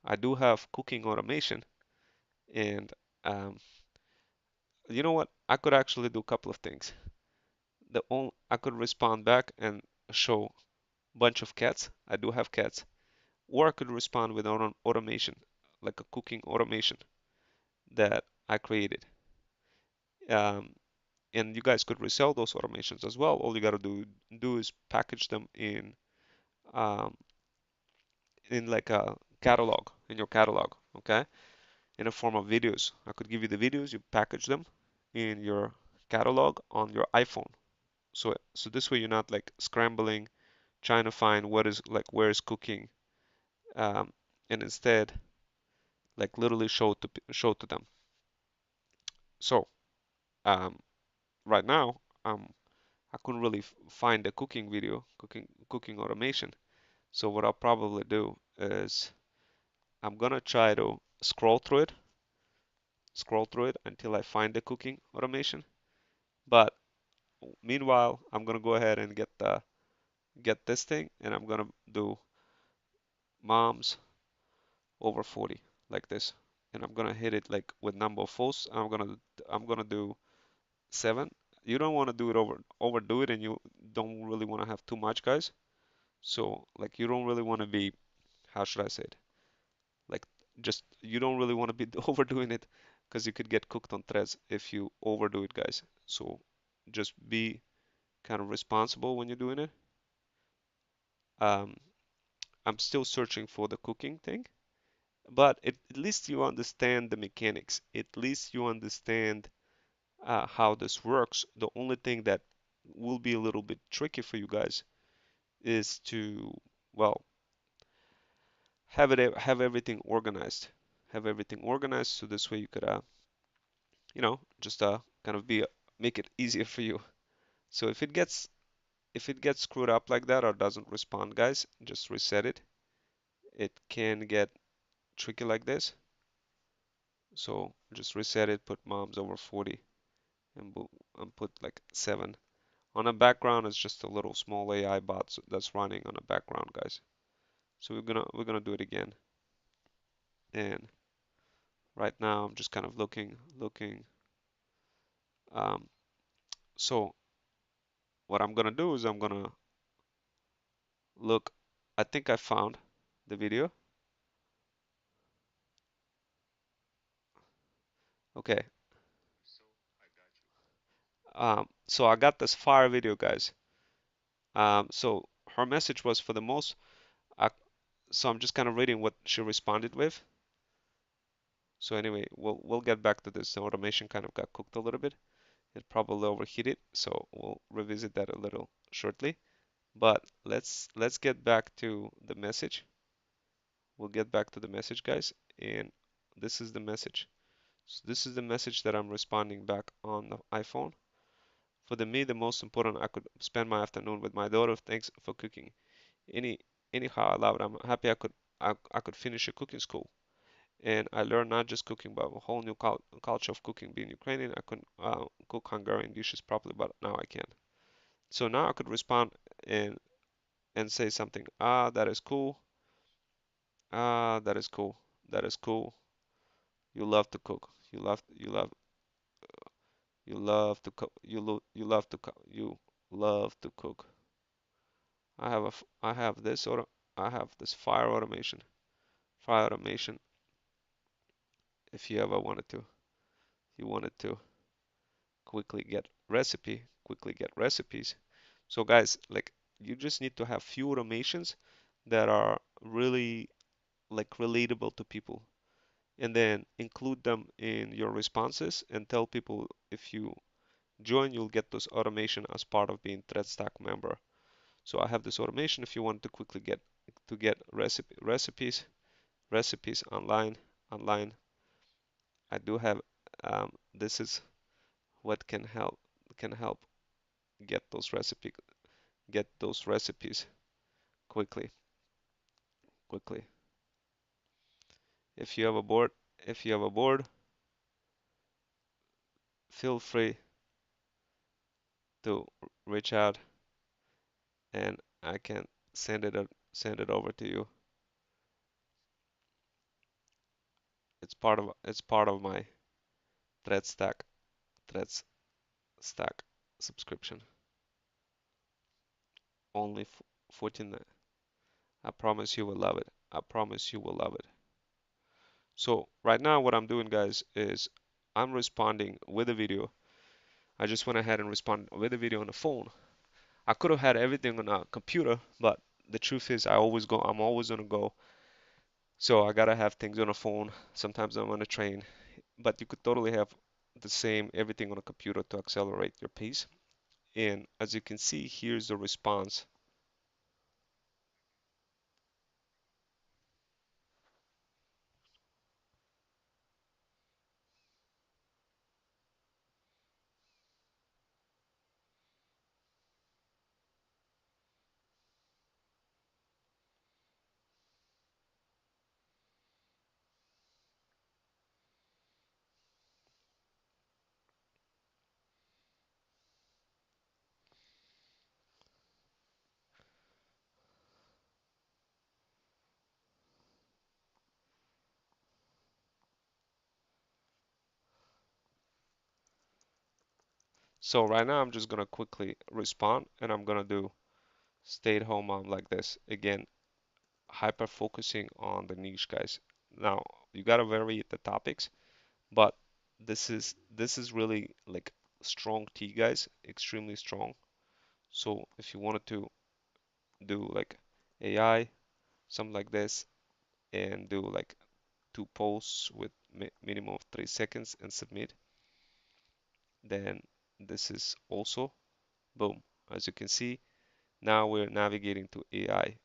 I do have cooking automation, and um, you know what? I could actually do a couple of things. I could respond back and show bunch of cats. I do have cats. Or I could respond with automation, like a cooking automation that I created. Um, and you guys could resell those automations as well. All you gotta do is package them um, in like a catalog, in your catalog, okay? In a form of videos. I could give you the videos, you package them in your catalog on your iPhone. So this way you're not like scrambling, trying to find what is like where is cooking, um, and instead like literally show to them. So um, right now I couldn't really find a cooking video, cooking automation. So what I'll probably do is I'm gonna try to scroll through it until I find the cooking automation. But meanwhile, I'm gonna go ahead and get this thing, and I'm gonna do moms over 40 like this, and I'm gonna hit it like with number of posts. I'm gonna do 7. You don't want to do it overdo it, and you don't really want to have too much, guys. So like you don't really want to be, how should I say it? Like just you don't really want to be overdoing it because you could get cooked on threads if you overdo it, guys. So just be kind of responsible when you're doing it. Um, I'm still searching for the cooking thing, but at least you understand the mechanics. At least you understand how this works. The only thing that will be a little bit tricky for you guys is to, well, have everything organized. Have everything organized so this way you could, just kind of make it easier for you. So if it gets screwed up like that or doesn't respond, guys, just reset it. It can get tricky like this. So just reset it, put moms over 40 and put like 7. On the background, it's just a little small AI bot that's running on the background, guys. So we're gonna do it again. And right now, I'm just kind of looking. Um, so what I'm gonna do is I'm gonna look. I think I found the video. Okay. So I got this fire video, guys. So her message was for the most. I, so I'm just kind of reading what she responded with. So anyway, we'll get back to this. The automation kind of got cooked a little bit. It probably overheated, so we'll revisit that a little shortly. But let's get back to the message. We'll get back to the message, guys, and this is the message. So this is the message that I'm responding back on the iPhone. For me, the most important, I could spend my afternoon with my daughter. Thanks for cooking. Anyhow, I love it. I'm happy I could finish a cooking school, and I learned not just cooking, but a whole new culture of cooking. Being Ukrainian, I couldn't cook Hungarian dishes properly, but now I can. So now I could respond and say something. That is cool. That is cool. That is cool. You love to cook. You love to cook. You love to cook. I have this fire automation. Fire automation. If you ever wanted to, quickly get recipes. So guys, like you just need to have few automations that are really like relatable to people, and then include them in your responses and tell people if you join, you'll get this automation as part of being ThreadStack member. So I have this automation if you want to quickly get recipes online. I do have this is what can help get those recipes quickly. If you have a board, feel free to reach out and I can send it over to you. It's part of my ThreadStack subscription. Only 14. I promise you will love it. So right now what I'm doing, guys, is I'm responding with a video. I just went ahead and responded with a video on the phone. I could have had everything on a computer, but the truth is I'm always on the go. So I gotta have things on a phone. Sometimes I'm on a train, but you could totally have the same everything on a computer to accelerate your pace. And as you can see, here's the response. So right now I'm just gonna quickly respond and I'm gonna do stay-at-home mom like this. Again, hyper focusing on the niche, guys. Now you gotta vary the topics, but this is really like strong tea, guys, extremely strong. So if you wanted to do like AI, something like this, and do like 2 posts with minimum of 3 seconds and submit, then this is also boom. As you can see, now we're navigating to AI.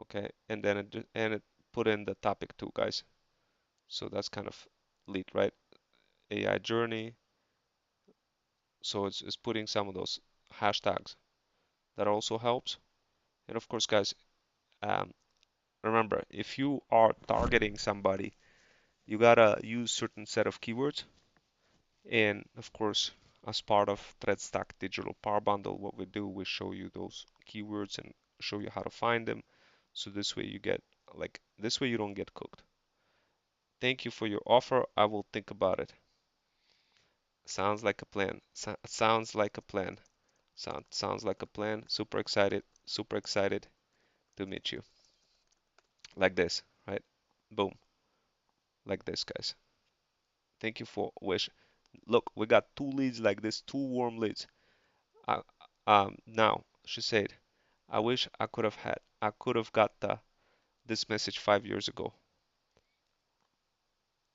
Okay, and then it put in the topic too, guys. So that's kind of lit, right? AI journey. So it's putting some of those hashtags. That also helps. And of course, guys, um, remember, if you are targeting somebody, you gotta use certain set of keywords. And of course, as part of ThreadStack Digital Power Bundle, what we do, we show you those keywords and show you how to find them. So this way you get this way you don't get cooked. Thank you for your offer. I will think about it. Sounds like a plan. Sounds like a plan. Sounds like a plan. Super excited. Super excited to meet you. Like this, right? Boom. Like this, guys. Thank you for wish. Look, we got 2 leads like this, 2 warm leads. Now she said, I wish I could have got this message 5 years ago.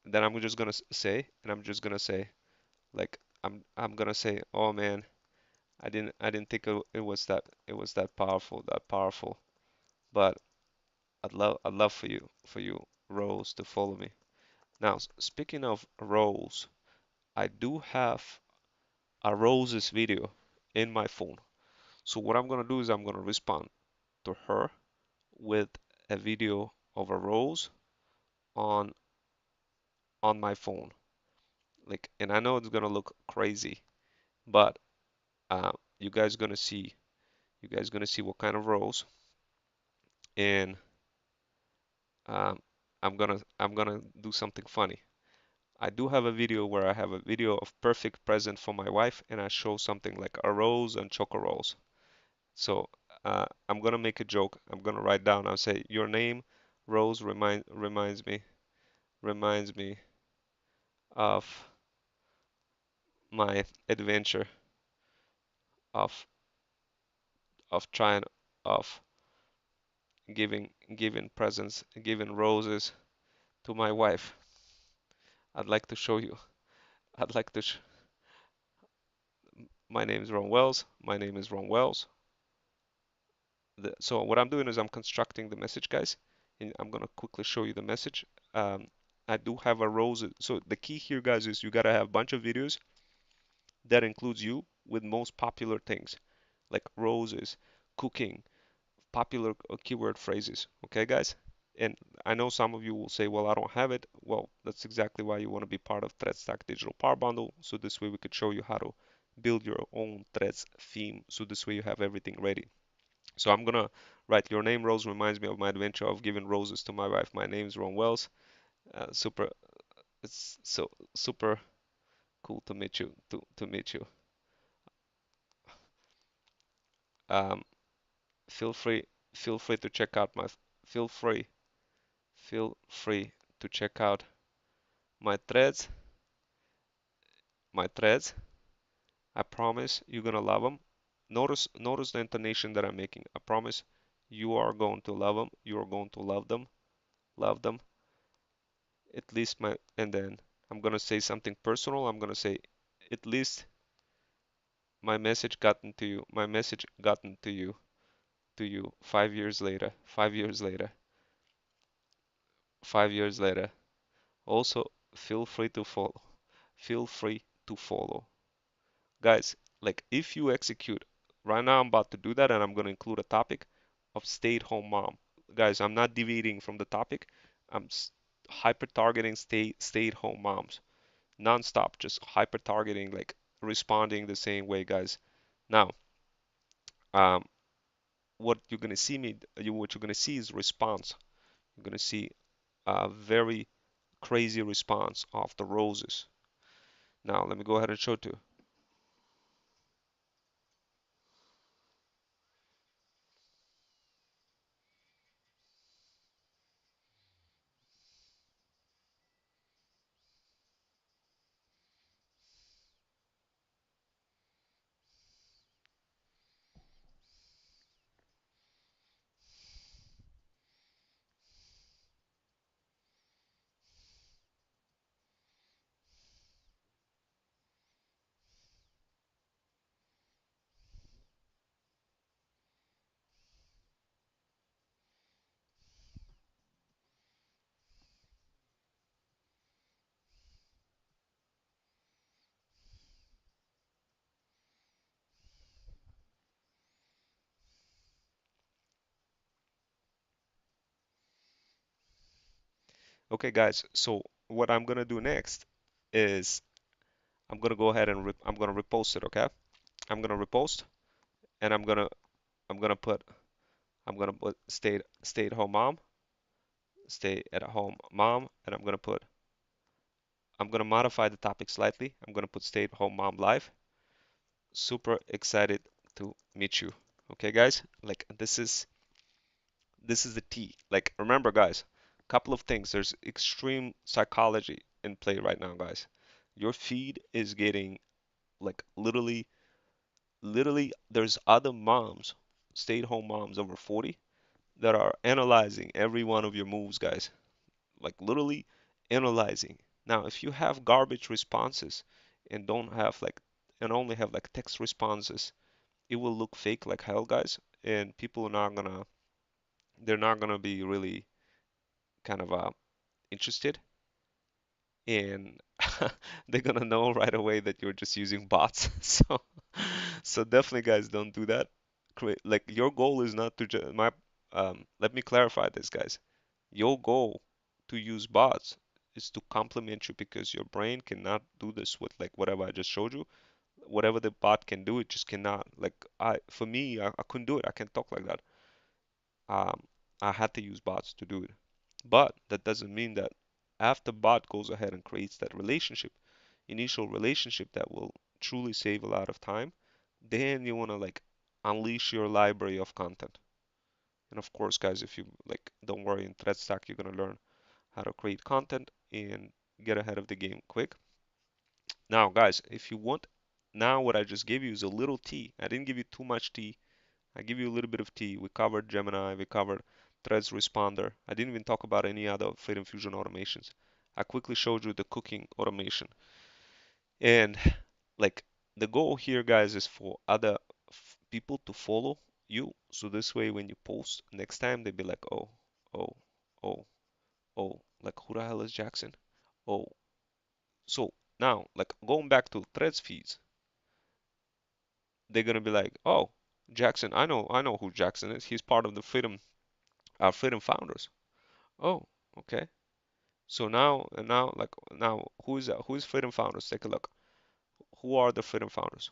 Then I'm just gonna say, like I'm gonna say, oh man, I didn't think it was that powerful. But I'd love for you Rose to follow me. Now speaking of Rose, I do have a Rose's video in my phone. So what I'm gonna do is I'm gonna respond to her with a video of a rose on my phone. Like, and I know it's gonna look crazy, but you guys gonna see what kind of rose, and um, I'm gonna do something funny. I do have a video where I have a video of perfect present for my wife, and I show something like a rose and choco rolls. So I'm gonna make a joke. I'm gonna write down. I'll say your name, Rose, reminds me of my adventure of trying of giving presents, giving roses to my wife. I'd like to show you. I'd like to. My name is Ron Wells. My name is Ron Wells. So what I'm doing is I'm constructing the message, guys, and I'm gonna quickly show you the message. I do have a rose. So the key here, guys, is you gotta have a bunch of videos that includes you with most popular things like roses, cooking, popular keyword phrases. Okay, guys? And I know some of you will say, well, I don't have it. Well, that's exactly why you want to be part of Threadstack Digital Power Bundle. So this way we could show you how to build your own Threads theme. So this way you have everything ready. So I'm gonna write your name, Rose, reminds me of my adventure of giving roses to my wife. My name is Ron Wells. Super, it's so super cool to meet you. To meet you. Um, feel free feel free to check out my feel free feel free to check out my threads. My threads. I promise you're gonna love them. Notice the intonation that I'm making. I promise you are going to love them. You are going to love them. Love them. At least my and then I'm gonna say something personal. I'm gonna say at least my message gotten to you. My message gotten to you 5 years later. 5 years later. 5 years later. Also, feel free to follow. Feel free to follow. Guys, like if you execute, right now I'm about to do that and I'm going to include a topic of stay-at-home mom. Guys, I'm not deviating from the topic. I'm hyper targeting stay-at-home moms non-stop, just hyper targeting, like responding the same way, guys. Now, um, what you're gonna see is response. You're gonna see a very crazy response of the roses. Now, let me go ahead and show it to you. Okay, guys, so what I'm gonna do next is I'm gonna go ahead and I'm gonna repost it, okay? I'm gonna repost and I'm gonna put stay at home mom, stay at home mom, and I'm gonna modify the topic slightly. I'm gonna put stay at home mom live. Super excited to meet you. Okay, guys? Like this is the T. Like remember, guys, couple of things. There's extreme psychology in play right now, guys. Your feed is getting like literally there's other moms, stay-at-home moms over 40 that are analyzing every one of your moves, guys. Like literally analyzing. Now, if you have garbage responses and don't have like and only have like text responses, it will look fake like hell, guys, and people are not gonna they're not gonna be really kind of interested, and they're gonna know right away that you're just using bots. So definitely, guys, don't do that. Create like your goal is not to just my let me clarify this, guys. Your goal to use bots is to complement you because your brain cannot do this with like whatever I just showed you. Whatever the bot can do, it just cannot. Like for me, I couldn't do it. I can't talk like that. Um, I had to use bots to do it. But that doesn't mean that after bot goes ahead and creates that relationship, initial relationship that will truly save a lot of time, then you want to like unleash your library of content. And of course, guys, if you like, don't worry, in ThreadStack, you're going to learn how to create content and get ahead of the game quick. Now, guys, if you want, now what I just gave you is a little tea. I didn't give you too much tea. I give you a little bit of tea. We covered Gemini, we covered Threads Responder. I didn't even talk about any other Freedom Fusion automations. I quickly showed you the cooking automation. And like the goal here, guys, is for other people to follow you. So this way, when you post next time, they'll be like, oh, oh, oh, oh, like who the hell is Jackson? Oh, so now, like going back to Threads feeds, they're gonna be like, oh, Jackson, I know who Jackson is. He's part of the Freedom founders. Oh, okay. So now, who is that? Who is Freedom founders? Take a look. Who are the Freedom founders?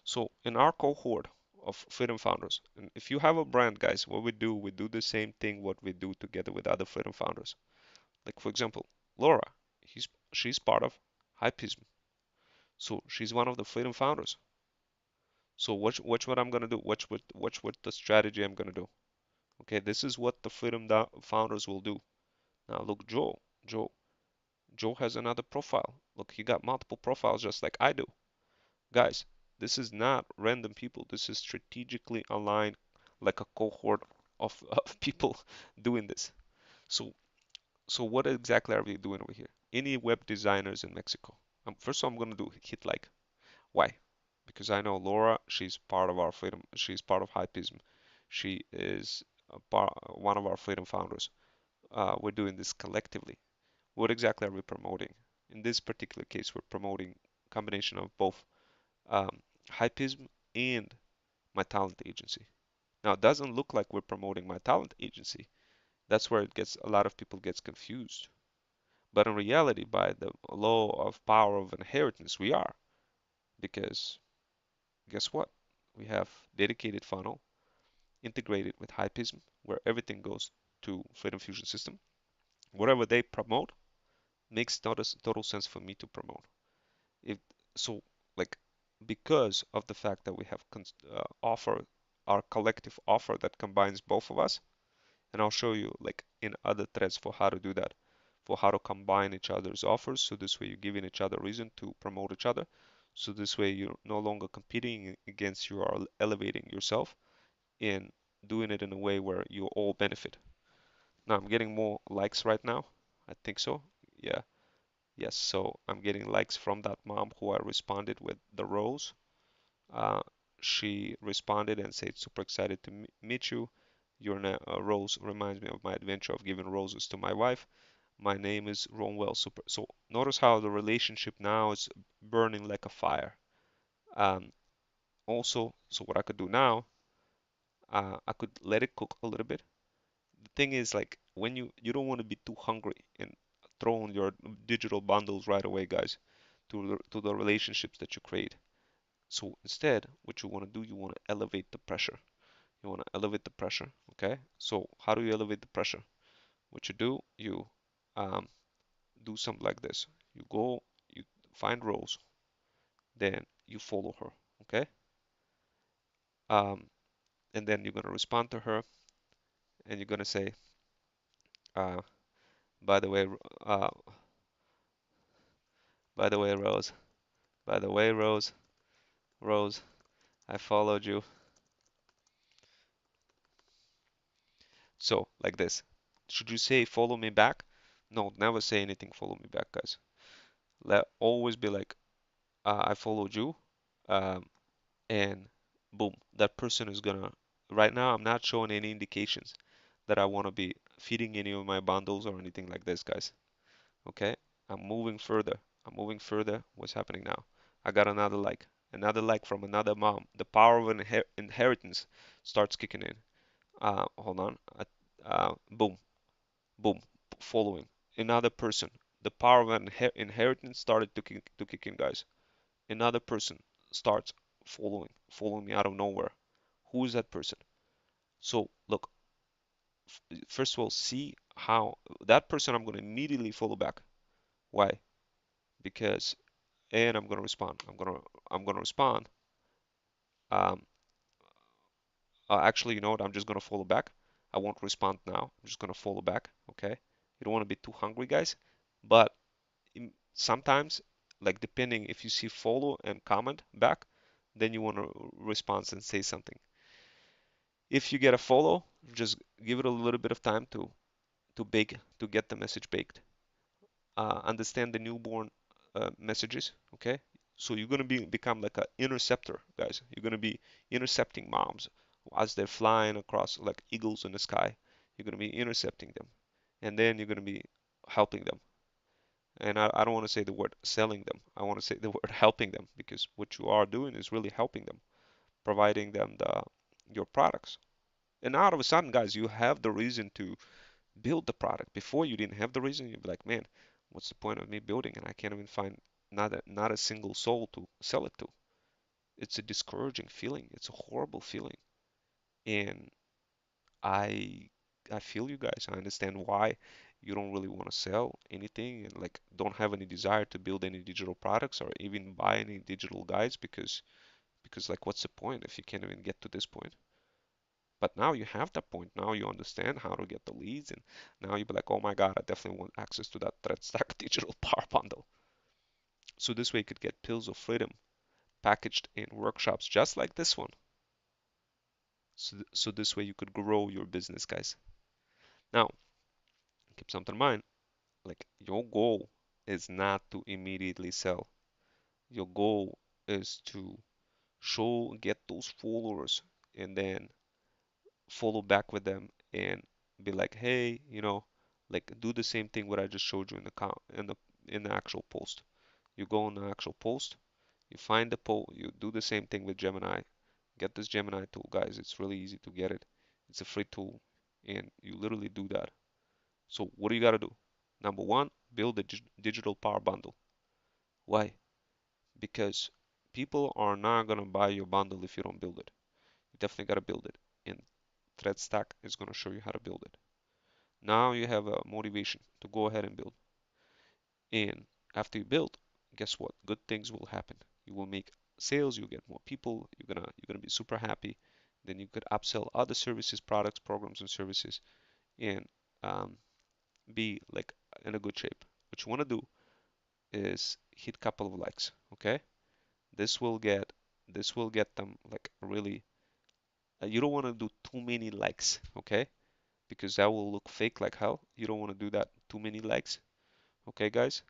So in our cohort of Freedom founders, and if you have a brand, guys, what we do the same thing what we do together with other Freedom founders. Like for example, Laura, she's part of Hypism. So she's one of the Freedom founders. So watch what I'm gonna do. Watch what the strategy I'm gonna do. Okay, this is what the Freedom founders will do. Now look, Joe has another profile. Look, he got multiple profiles just like I do. Guys, this is not random people. This is strategically aligned, like a cohort of people doing this. So what exactly are we doing over here? Any web designers in Mexico? First of all, I'm gonna do hit like. Why? Because I know Laura, she's part of our Freedom. She's part of Hypism. She is one of our Freedom founders. We're doing this collectively. What exactly are we promoting? In this particular case, we're promoting combination of both Hypism and my talent agency. Now, it doesn't look like we're promoting my talent agency. That's where a lot of people gets confused. But in reality, by the law of power of inheritance, we are. Because guess what? We have dedicated funnel integrated with Hypism, where everything goes to Freedom Fusion system. Whatever they promote makes total sense for me to promote. If so, like because of the fact that we have offer our collective offer that combines both of us, and I'll show you like in other threads for how to do that, for how to combine each other's offers. So this way you're giving each other reason to promote each other. So this way you're no longer competing against you, are elevating yourself and doing it in a way where you all benefit. Now I'm getting more likes right now. I think so. Yeah. Yes. So I'm getting likes from that mom who I responded with the rose. Uh, she responded and said, super excited to meet you. Your rose reminds me of my adventure of giving roses to my wife. My name is Romwell Super. So notice how the relationship now is burning like a fire. Also, so what I could do now, I could let it cook a little bit. The thing is, like, when you don't want to be too hungry and throw in your digital bundles right away, guys, to the relationships that you create. So instead, what you want to do, you want to elevate the pressure. You want to elevate the pressure, okay? So how do you elevate the pressure? What you do, you do something like this. You go, you find Rose, then you follow her, okay? And then you're gonna respond to her, and you're gonna say, uh, by the way, uh, by the way, Rose, by the way, Rose, I followed you. So like this. Should you say follow me back? No, never say anything follow me back, guys. Always be like, I followed you, and boom, that person is gonna. Right now, I'm not showing any indications that I want to be feeding any of my bundles or anything like this, guys. Okay, I'm moving further. I'm moving further. What's happening now? I got another like from another mom. The power of inheritance starts kicking in. Hold on. Boom, boom, following another person. The power of inheritance started to kick in, guys. Another person starts following me out of nowhere. Who is that person? So look, first of all, see how that person I'm going to immediately follow back. Why? Because and I'm going to respond. I'm going to respond. Um, Actually, you know what? I'm just going to follow back. I won't respond now. I'm just going to follow back. Okay. You don't want to be too hungry, guys. But sometimes, like depending if you see follow and comment back, then you want to respond and say something. If you get a follow, just give it a little bit of time to bake to get the message baked. Understand the newborn messages, okay? So you're gonna become like an interceptor, guys. You're gonna be intercepting moms as they're flying across like eagles in the sky. You're gonna be intercepting them, and then you're gonna be helping them. And I don't want to say the word selling them. I want to say the word helping them because what you are doing is really helping them, providing them your products. And now all of a sudden, guys, you have the reason to build the product. Before you didn't have the reason, you'd be like, man, what's the point of me building and I can't even find not a single soul to sell it to. It's a discouraging feeling. It's a horrible feeling. And I I feel you guys. I understand why you don't really want to sell anything and like don't have any desire to build any digital products or even buy any digital guides because like what's the point if you can't even get to this point? But now you have that point. Now you understand how to get the leads, and now you'll be like, oh my God, I definitely want access to that ThreadStack digital power bundle. So this way you could get pills of freedom packaged in workshops just like this one. So this way you could grow your business, guys. Now, keep something in mind, like your goal is not to immediately sell. Your goal is to get those followers and then follow back with them and be like, hey, like do the same thing what I just showed you in the actual post. You go on the actual post, you find the post, you do the same thing with Gemini. Get this Gemini tool, guys. It's really easy to get it. It's a free tool, and you literally do that. So what do you got to do? Number one, build a digital power bundle. Why? Because people are not gonna buy your bundle if you don't build it. You definitely gotta build it, and ThreadStack is gonna show you how to build it. Now you have a motivation to go ahead and build. And after you build, guess what? Good things will happen. You will make sales, you'll get more people, you're gonna be super happy. Then you could upsell other services, products, programs, and services, and um, be like in a good shape. What you want to do is hit a couple of likes, okay? This will get them like really. You don't want to do too many likes, okay? Because that will look fake like hell. You don't want to do that too many likes, okay, guys?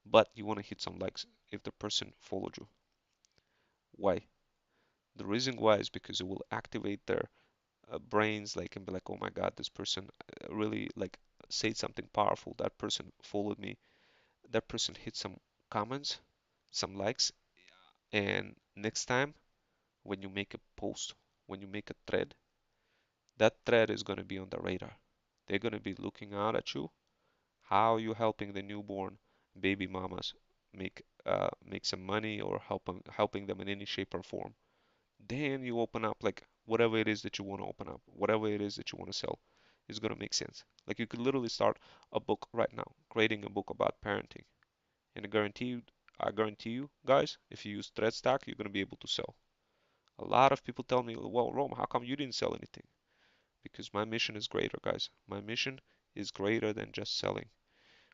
But you want to hit some likes if the person followed you. Why? The reason why is because it will activate their brains, like, and be like, oh my God, this person really like said something powerful. That person followed me. That person hit some comments, some likes, and next time when you make a post, when you make a thread, that thread is going to be on the radar. They're going to be looking out at you, how you helping the newborn baby mamas make some money or helping them in any shape or form. Then you open up like whatever it is that you want to open up, whatever it is that you want to sell is going to make sense. Like you could literally start a book right now, creating a book about parenting. And I guarantee you guys, if you use ThreadStack, you're going to be able to sell. A lot of people tell me, well, Rome, how come you didn't sell anything? Because my mission is greater, guys. My mission is greater than just selling.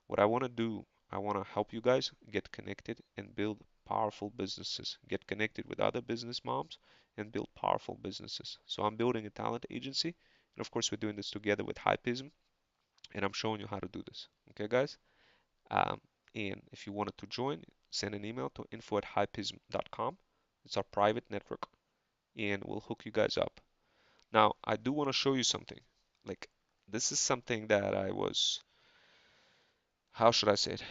What I want to do, I want to help you guys get connected and build powerful businesses, get connected with other business moms and build powerful businesses. So I'm building a talent agency. And of course, we're doing this together with Hypism. And I'm showing you how to do this. Okay, guys? Um, and if you wanted to join, send an email to info@hypism.com. It's our private network. And we'll hook you guys up. Now, I do want to show you something. Like, this is something that how should I say it?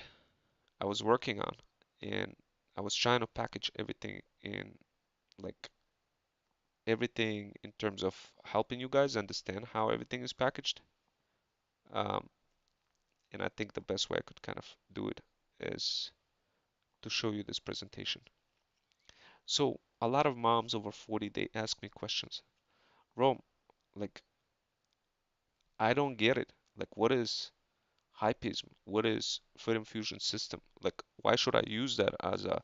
I was working on, and I was trying to package everything like everything in terms of helping you guys understand how everything is packaged. Um, and I think the best way I could kind of do it is to show you this presentation. So a lot of moms over 40, they ask me questions. Rome, like I don't get it. Like, what is hypism? What is food infusion system? Like, why should I use that as a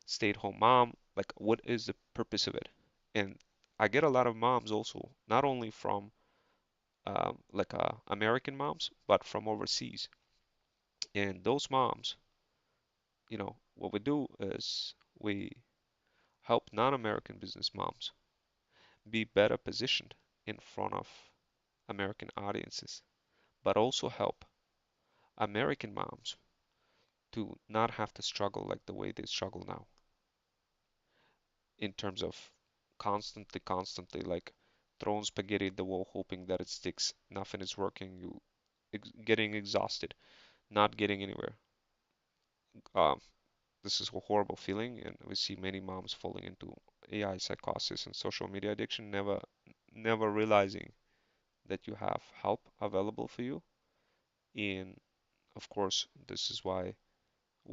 stay-at-home mom? Like, what is the purpose of it? And I get a lot of moms also, not only from American moms, but from overseas. And those moms, what we do is we help non-American business moms be better positioned in front of American audiences, but also help American moms to not have to struggle like the way they struggle now in terms of constantly like throwing spaghetti at the wall, hoping that it sticks. Nothing is working. You getting exhausted, not getting anywhere. Um, this is a horrible feeling, and we see many moms falling into AI psychosis and social media addiction, never realizing that you have help available for you. And of course, this is why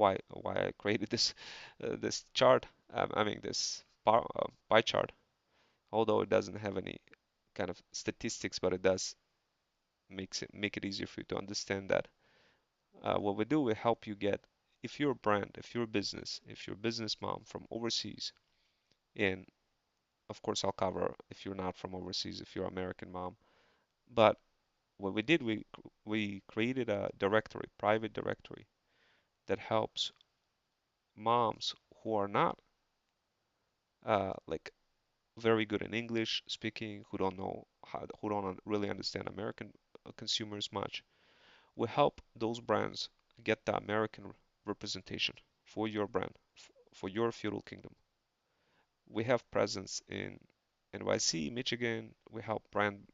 I created this chart. I mean this pie chart, although it doesn't have any kind of statistics, but it does make it easier for you to understand that what we do, we help you get, if you're a brand, if you're a business, if you're a business mom from overseas, and of course I'll cover if you're not from overseas, if you're American mom. But what we did, we created a directory, private directory that helps moms who are not like very good in English speaking, who don't know who don't really understand American consumers much. We help those brands get the American representation for your brand, for your feudal kingdom. We have presence in NYC, Michigan. We help brand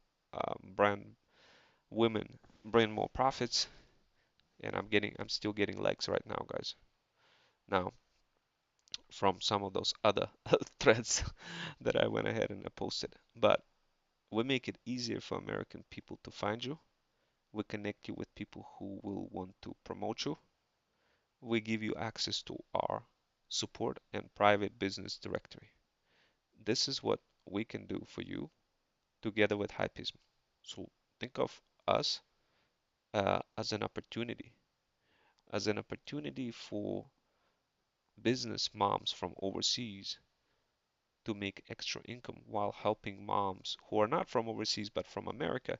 women bring more profits, and I'm still getting likes right now, guys. Now, from some of those other threads that I went ahead and I posted. But we make it easier for American people to find you. We connect you with people who will want to promote you. We give you access to our support and private business directory. This is what we can do for you together with Hypism. So think of us as an opportunity for business moms from overseas to make extra income while helping moms who are not from overseas but from America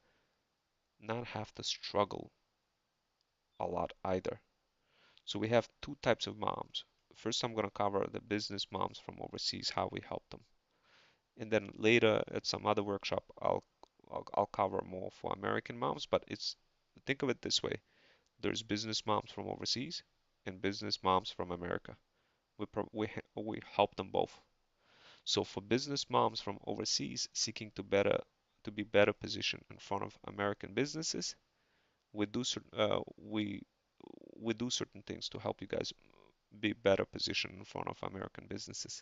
not have to struggle a lot either. So we have two types of moms. First, I'm going to cover the business moms from overseas, how we help them. And then later at some other workshop, I'll cover more for American moms, but think of it this way. There's business moms from overseas and business moms from America. We help them both. So for business moms from overseas seeking to be better positioned in front of American businesses, we do we do certain things to help you guys be better positioned in front of American businesses.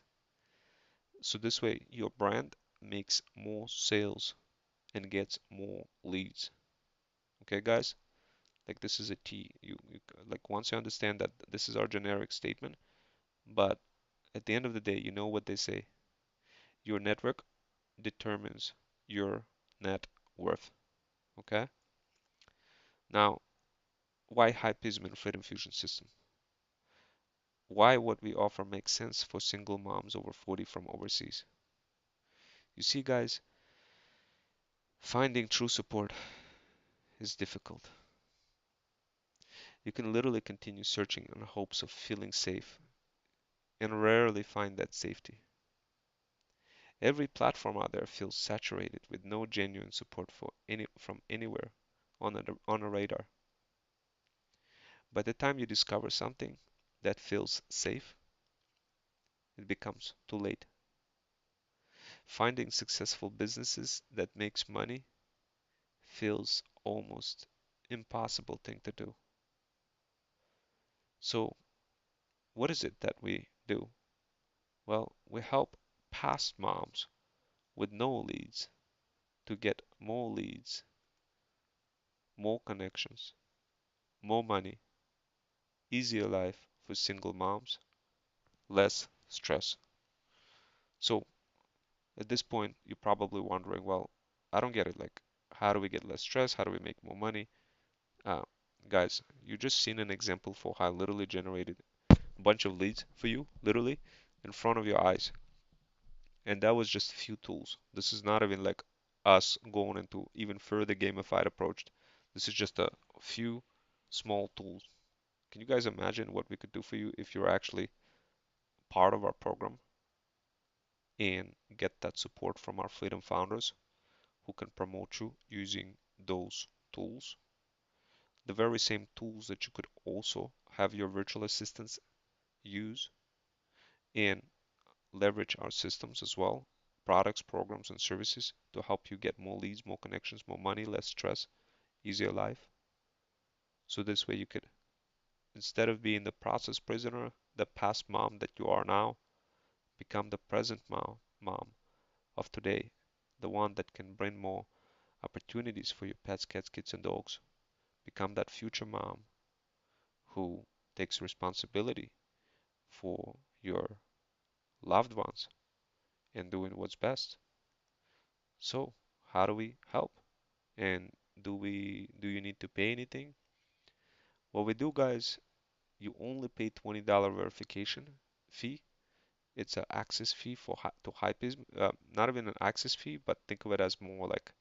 So this way your brand makes more sales and gets more leads. Okay, guys? Like this is a T. Like once you understand that this is our generic statement, but at the end of the day, you know what they say. Your network determines your net worth. Okay? Now, why Hypism and Fluid Infusion System? Why what we offer makes sense for single moms over 40 from overseas? You see, guys, finding true support is difficult. You can literally continue searching in hopes of feeling safe and rarely find that safety. Every platform out there feels saturated with no genuine support from anywhere on a radar. By the time you discover something that feels safe, it becomes too late. Finding successful businesses that makes money feels almost impossible thing to do. So what is it that we do? Well, we help past moms with no leads to get more leads, more connections, more money, easier life for single moms, less stress. So at this point, you're probably wondering, well, I don't get it. Like, How do we get less stress? How do we make more money? Uh, Guys, you just seen an example for how I literally generated a bunch of leads for you, literally, in front of your eyes. And that was just a few tools. This is not even like us going into even further gamified approach. This is just a few small tools. Can you guys imagine what we could do for you if you're actually part of our program and get that support from our Freedom founders who can promote you using those tools? The very same tools that you could also have your virtual assistants use and leverage our systems as well, products, programs, and services to help you get more leads, more connections, more money, less stress, easier life. So this way you could, instead of being the process prisoner, the past mom that you are now, become the present mom of today, the one that can bring more opportunities for your pets, cats, kids, and dogs. Become that future mom who takes responsibility for your loved ones and doing what's best. So, how do we help? And do you need to pay anything? What we do, guys, you only pay $20 verification fee. It's an access fee for to Hypism. Not even an access fee, but think of it as more like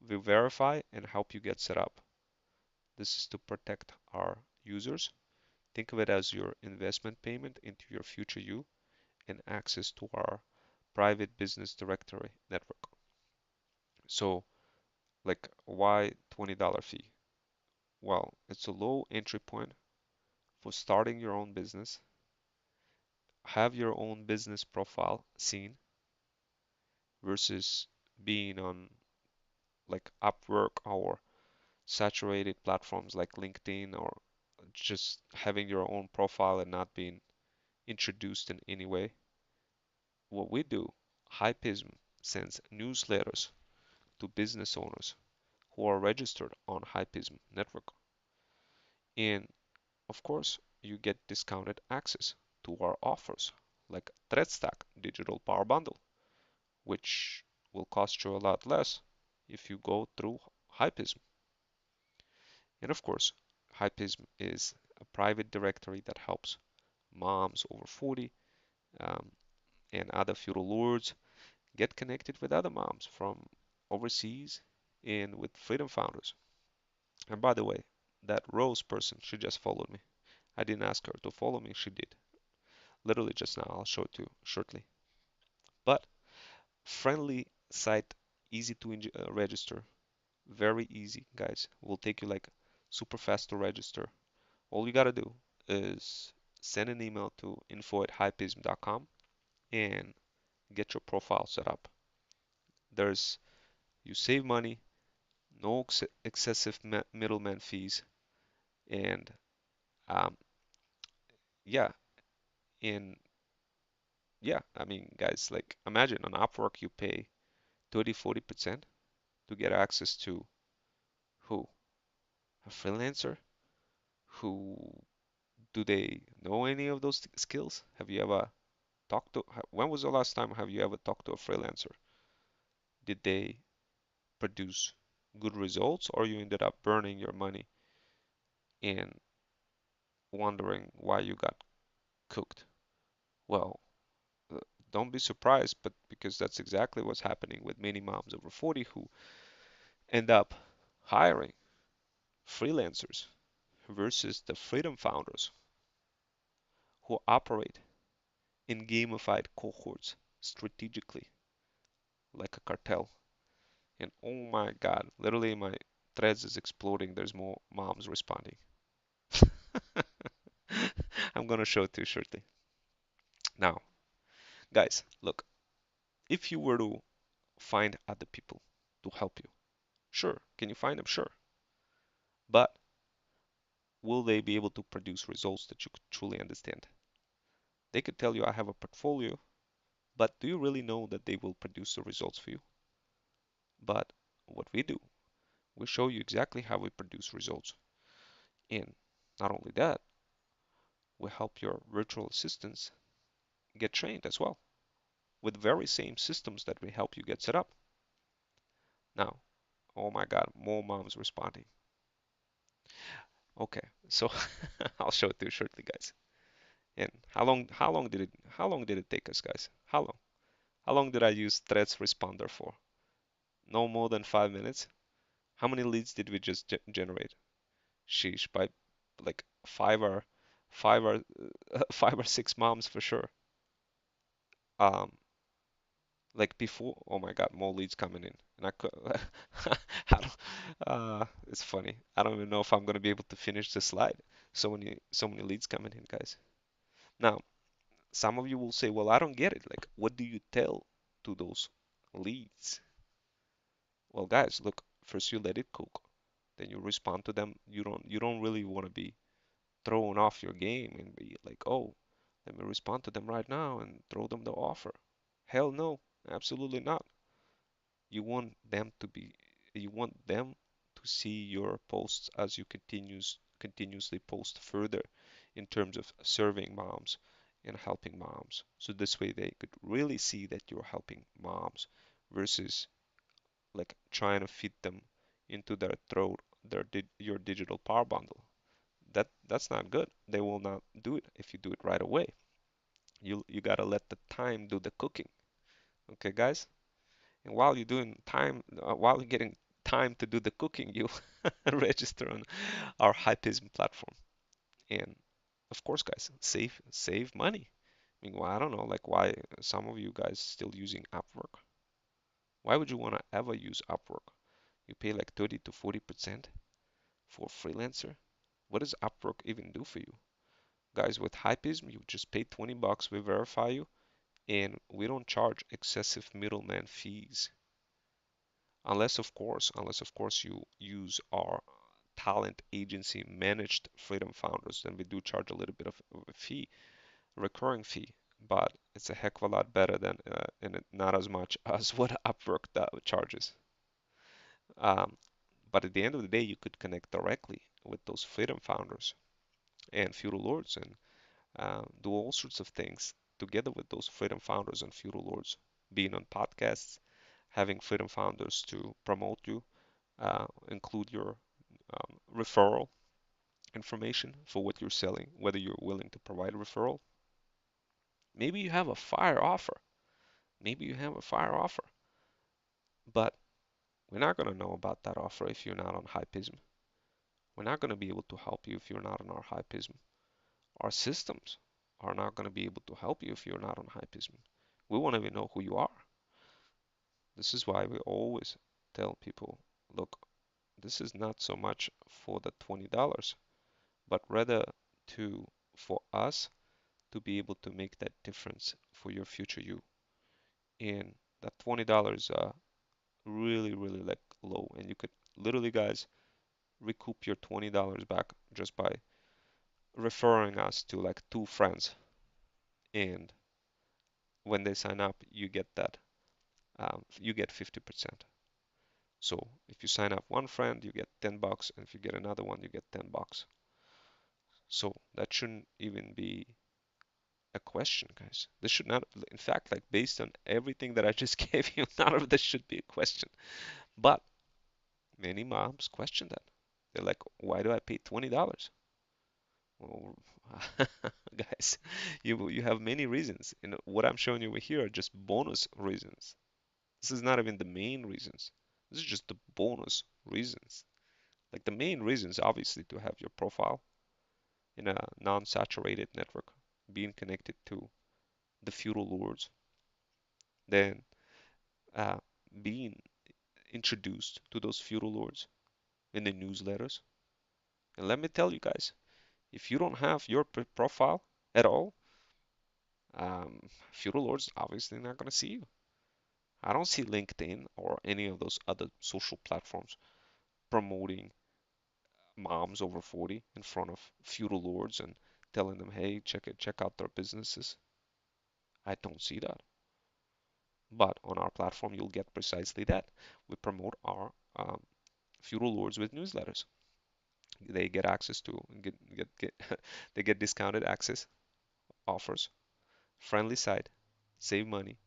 we verify and help you get set up. This is to protect our users. Think of it as your investment payment into your future you and access to our private business directory network. So, like, why $20 fee? Well, it's a low entry point for starting your own business. Have your own business profile seen versus being on like Upwork or saturated platforms like LinkedIn, or just having your own profile and not being introduced in any way. What we do, Hypism sends newsletters to business owners who are registered on Hypism network. And of course, you get discounted access to our offers like ThreadStack Digital Power Bundle, which will cost you a lot less if you go through Hypism. And of course, Hypism is a private directory that helps moms over 40 um, and other feudal lords get connected with other moms from overseas and with Freedom Founders. And by the way, that Rose person, she just followed me. I didn't ask her to follow me, she did. Literally just now, I'll show it to you shortly. But friendly site, easy to register, very easy, guys. Will take you like super fast to register. All you gotta do is send an email to info@hypism.com and get your profile set up. You save money, no excessive middleman fees, and um, yeah, and yeah, I mean, guys, like imagine on Upwork you pay 30-40% to get access to who? A freelancer? Who do they know any of those skills? Have you ever talked to, when was the last time have you ever talked to a freelancer? Did they produce good results, or you ended up burning your money and wondering why you got cooked? Well, uh, don't be surprised, but because that's exactly what's happening with many moms over 40 who end up hiring freelancers versus the Freedom Founders who operate in gamified cohorts strategically like a cartel. And oh my God, literally my threads is exploding. There's more moms responding. I'm gonna show it to you shortly. Now, guys, look, if you were to find other people to help you, sure, can you find them? Sure. But will they be able to produce results that you could truly understand? They could tell you I have a portfolio, but do you really know that they will produce the results for you? But what we do, we show you exactly how we produce results. And not only that, we help your virtual assistants get trained as well with very same systems that we help you get set up. Now, Oh my God, more moms responding. Okay, so I'll show it to you shortly, guys. And how long did it take us, guys? How long? How long did I use Threads Responder for? No more than 5 minutes. How many leads did we just generate? Sheesh, by like five or 5 or 6 moms for sure. Um, like before, oh my God, more leads coming in, and I could, I don't, it's funny. I don't even know if I'm gonna be able to finish the slide. So many leads coming in, guys. Now, some of you will say, well, I don't get it. Like, what do you tell to those leads? Well, guys, look, first you let it cook, then you respond to them. You don't really want to be thrown off your game and be like, oh, let me respond to them right now and throw them the offer. Hell no, absolutely not. You want them to be, you want them to see your posts as you continuously post further in terms of serving moms and helping moms. So this way they could really see that you're helping moms versus like trying to feed them into their throat your digital power bundle. That's not good. They will not do it if you do it right away. You gotta let the time do the cooking. Okay, guys? And while you're getting time to do the cooking, you register on our Hypism platform. And of course, guys, save money. I mean, well, I don't know, like why some of you guys still using Upwork. Why would you want to ever use Upwork? You pay like 30 to 40% for freelancer. What does Upwork even do for you? Guys, with Hypism, you just pay 20 bucks, we verify you, and we don't charge excessive middleman fees. Unless of course you use our talent agency managed Freedom Founders, then we do charge a little bit of a fee, recurring fee, but it's a heck of a lot better than and not as much as what Upwork charges. Um, but at the end of the day, you could connect directly with those Freedom Founders and Feudal Lords and do all sorts of things together with those Freedom Founders and Feudal Lords, being on podcasts, having Freedom Founders to promote you, include your referral information for what you're selling, whether you're willing to provide a referral. Maybe you have a fire offer. Maybe you have a fire offer, but we're not going to know about that offer if you're not on Hypism. We're not going to be able to help you if you're not on our Hypism. Our systems are not going to be able to help you if you're not on Hypism. We won't even know who you are. This is why we always tell people, look, this is not so much for the $20, but rather for us to be able to make that difference for your future you. And that $20 really, really like low. And you could literally, guys, recoup your $20 back just by referring us to like 2 friends. And when they sign up, you get that. You get 50%. So if you sign up 1 friend, you get 10 bucks, and if you get another one, you get 10 bucks. So that shouldn't even be a question, guys. This should not, in fact, like based on everything that I just gave you, none of this should be a question. But many moms question that. They're like, why do I pay $20? Well, guys, you have many reasons. And what I'm showing you over here are just bonus reasons. This is not even the main reasons. This is just the bonus reasons. Like the main reasons, obviously, to have your profile in a non-saturated network, being connected to the feudal lords, then being introduced to those feudal lords in the newsletters. And let me tell you guys, if you don't have your profile at all, feudal lords obviously not going to see you. I don't see LinkedIn or any of those other social platforms promoting moms over 40 in front of feudal lords and telling them, hey, check out their businesses. I don't see that. But on our platform, you'll get precisely that. We promote our feudal lords with newsletters. They get access to they get discounted access offers, friendly site, save money,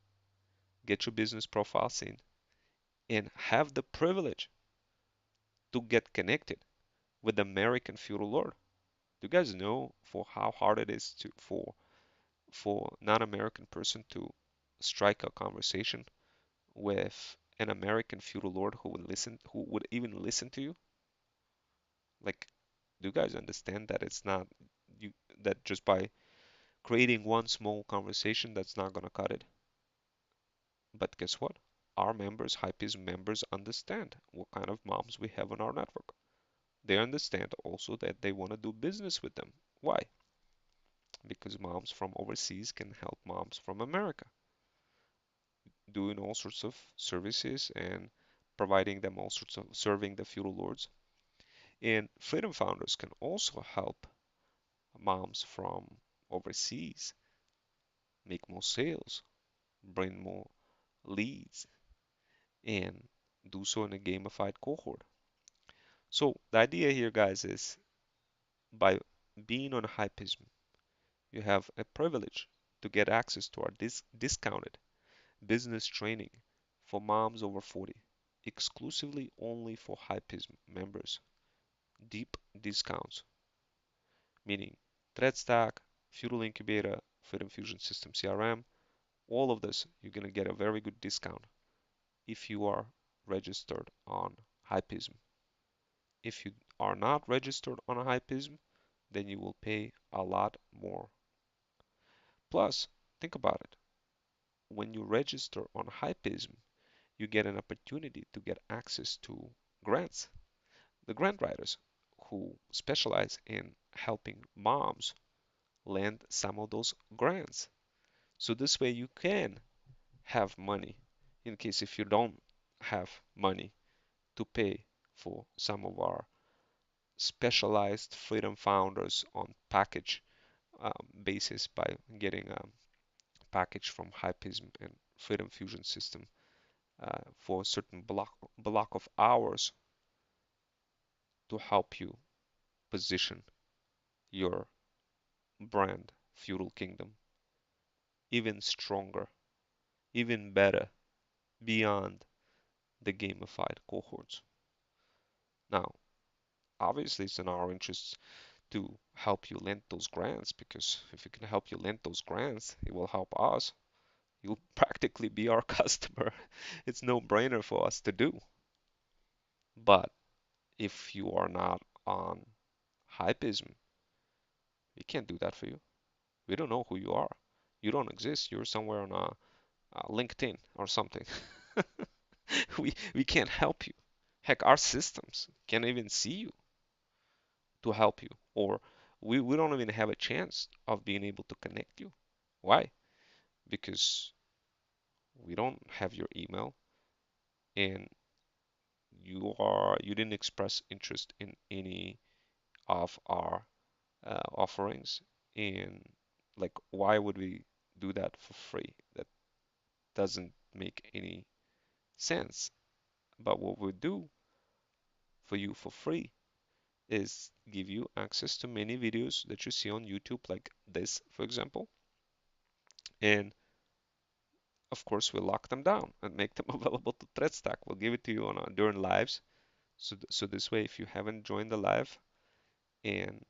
get your business profile seen, and have the privilege to get connected with the American feudal lord. Do you guys know for how hard it is for non-American person to strike a conversation with an American feudal lord who would even listen to you? Like, do you guys understand that it's not you that just by creating one small conversation that's not gonna cut it? But guess what? Our members, Hypeism members, understand what kind of moms we have on our network. They understand also that they want to do business with them. Why? Because moms from overseas can help moms from America, doing all sorts of services and providing them all sorts of serving the feudal lords. And Freedom Founders can also help moms from overseas make more sales, bring more leads, and do so in a gamified cohort. So the idea here, guys, is by being on Hypeism, you have a privilege to get access to our discounted business training for moms over 40, exclusively only for Hypeism members. Deep discounts, meaning ThreadStack, Feudal Incubator, Freedom Fusion System CRM, all of this, you're going to get a very good discount if you are registered on Hypeism. If you are not registered on Hypeism, then you will pay a lot more. Plus, think about it. When you register on Hypeism, you get an opportunity to get access to grants. The grant writers who specialize in helping moms land some of those grants. So this way you can have money in case if you don't have money to pay for some of our specialized Freedom Founders on package basis by getting a package from Hypeism and Freedom Fusion System for a certain block of hours to help you position your brand Feudal Kingdom even stronger, even better, beyond the gamified cohorts. Now, obviously, it's in our interests to help you land those grants because if it can help you land those grants, it will help us. You'll practically be our customer. It's no brainer for us to do. But if you are not on Hypeism, we can't do that for you. We don't know who you are. You don't exist. You're somewhere on LinkedIn or something. We can't help you. Heck, our systems can't even see you to help you, or we don't even have a chance of being able to connect you. Why? Because we don't have your email and you didn't express interest in any of our offerings, and like why would we do that for free? That doesn't make any sense. But what we do for you for free is give you access to many videos that you see on YouTube, like this, for example. And of course, we'll lock them down and make them available to ThreadStack. We'll give it to you during lives. So this way, if you haven't joined the live and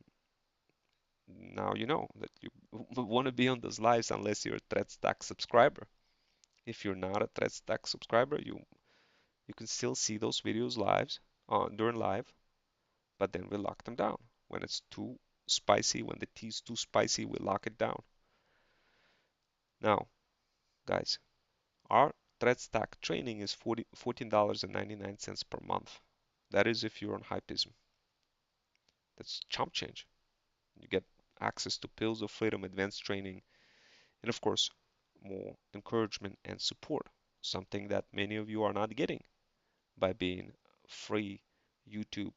now you know that you want to be on those lives unless you're a ThreadStack subscriber. If you're not a ThreadStack subscriber, you can still see those videos lives during live, but then we lock them down. When it's too spicy, when the tea is too spicy, we lock it down. Now, guys, our ThreadStack training is $14.99 per month. That is if you're on Hypeism. That's chump change. You get access to Pills of Freedom advanced training, and of course, more encouragement and support, something that many of you are not getting by being free YouTube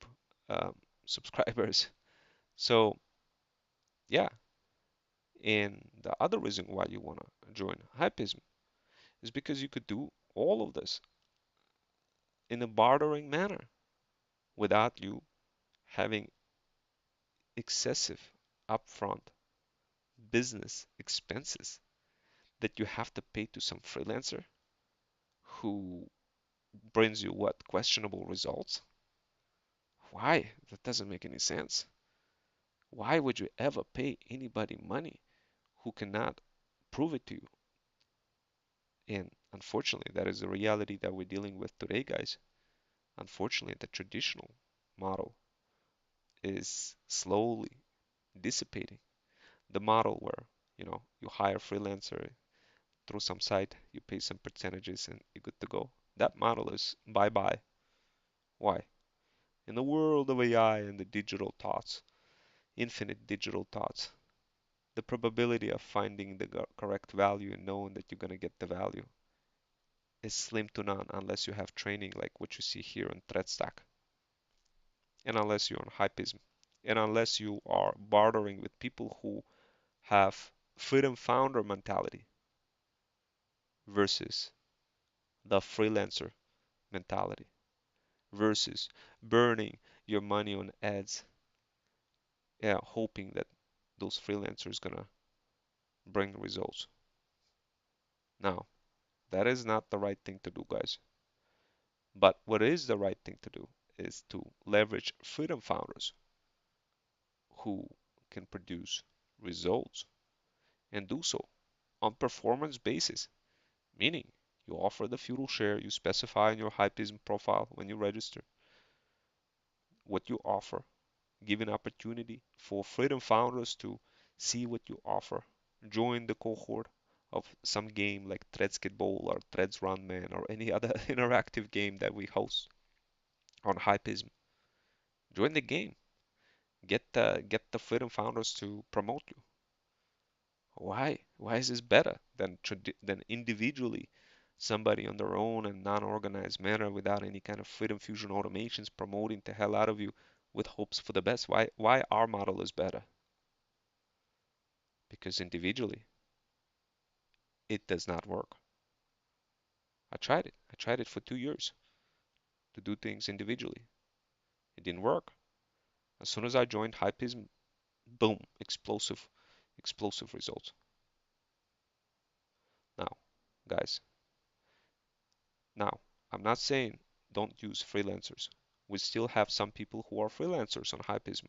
subscribers. So, yeah. And the other reason why you want to join Hypeism is because you could do all of this in a bartering manner without you having excessive upfront business expenses that you have to pay to some freelancer who brings you what questionable results. Why? That doesn't make any sense. Why would you ever pay anybody money who cannot prove it to you? And unfortunately, that is the reality that we're dealing with today, guys. Unfortunately, the traditional model is slowly dissipating. The model where, you hire a freelancer through some site, you pay some percentages, and you're good to go. That model is bye-bye. Why? In the world of AI and the digital thoughts, infinite digital thoughts, the probability of finding the correct value and knowing that you're going to get the value is slim to none unless you have training like what you see here on ThreadStack, and unless you're on Hypism, and unless you are bartering with people who have freedom founder mentality versus the freelancer mentality versus burning your money on ads, yeah, hoping that those freelancers gonna bring results. Now, that is not the right thing to do, guys. But what is the right thing to do is to leverage freedom founders who can produce results and do so on performance basis, meaning you offer the feudal share, you specify in your Hypism profile when you register what you offer, give an opportunity for freedom founders to see what you offer, join the cohort of some game like Threadsketball or Threads Run Man or any other interactive game that we host on Hypism. Join the game. Get the freedom founders to promote you. Why? Why is this better than individually somebody on their own and non-organized manner without any kind of Freedom Fusion automations promoting the hell out of you with hopes for the best? Why our model is better? Because individually it does not work. I tried it. I tried it for 2 years to do things individually. It didn't work. As soon as I joined Hypism, boom, explosive results. Now, guys, now I'm not saying don't use freelancers. We still have some people who are freelancers on Hypism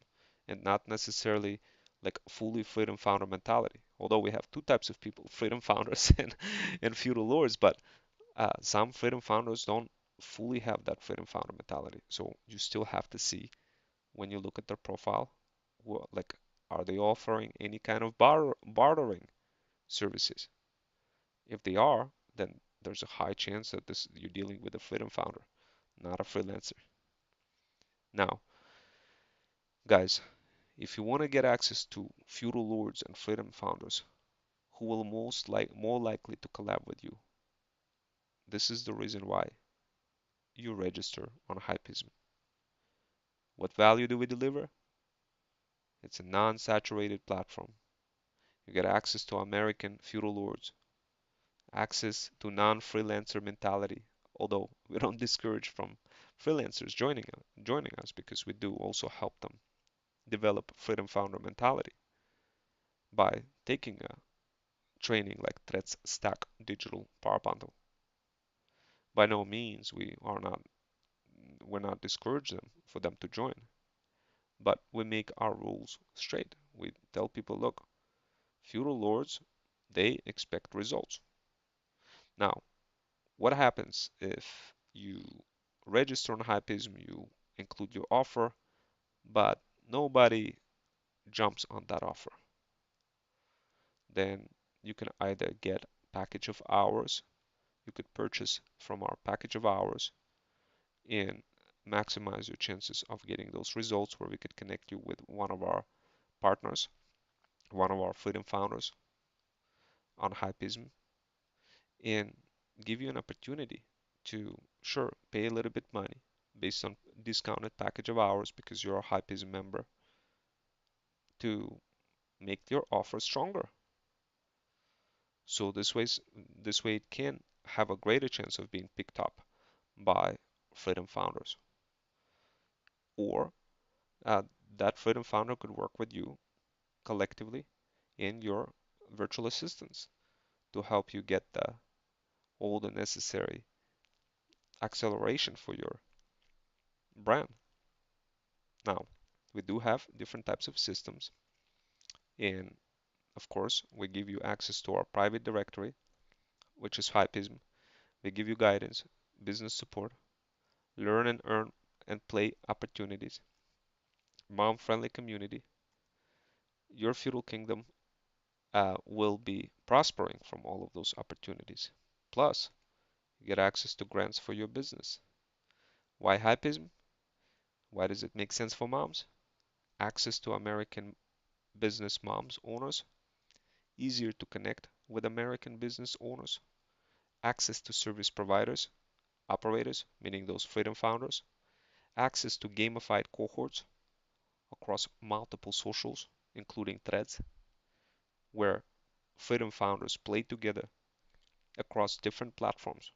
and not necessarily like fully freedom founder mentality. Although we have two types of people, freedom founders and feudal lords, but some freedom founders don't fully have that freedom founder mentality. So you still have to see when you look at their profile, like, are they offering any kind of bartering services? If they are, then there's a high chance that you're dealing with a freedom founder, not a freelancer. Now, guys, if you want to get access to feudal lords and freedom founders who will more likely to collab with you, this is the reason why you register on Hypism. What value do we deliver? It's a non-saturated platform. You get access to American feudal lords, access to non-freelancer mentality, although we don't discourage from freelancers joining us because we do also help them develop freedom founder mentality by taking a training like Threads Stack Digital Power Bundle. By no means we're not discouraging them for them to join, but we make our rules straight. We tell people, look, feudal lords, they expect results. Now, what happens if you register on Hypism, you include your offer, but nobody jumps on that offer? Then you can either get a package of hours, you could purchase from our package of hours and maximize your chances of getting those results, where we could connect you with one of our partners, one of our freedom founders on Hypism, and give you an opportunity to, sure, pay a little bit money based on discounted package of hours because you're a Hypism member, to make your offer stronger. So this way it can have a greater chance of being picked up by freedom founders, or that freedom founder could work with you collectively in your virtual assistants to help you get all the necessary acceleration for your brand. Now, we do have different types of systems, and of course, we give you access to our private directory, which is Hypism. We give you guidance, business support, learn and earn and play opportunities, mom-friendly community. Your feudal kingdom will be prospering from all of those opportunities. Plus, you get access to grants for your business. Why Hypism? Why does it make sense for moms? Access to American business moms, owners, easier to connect with American business owners, access to service providers, operators, meaning those freedom founders, access to gamified cohorts across multiple socials, including threads, where freedom founders play together across different platforms,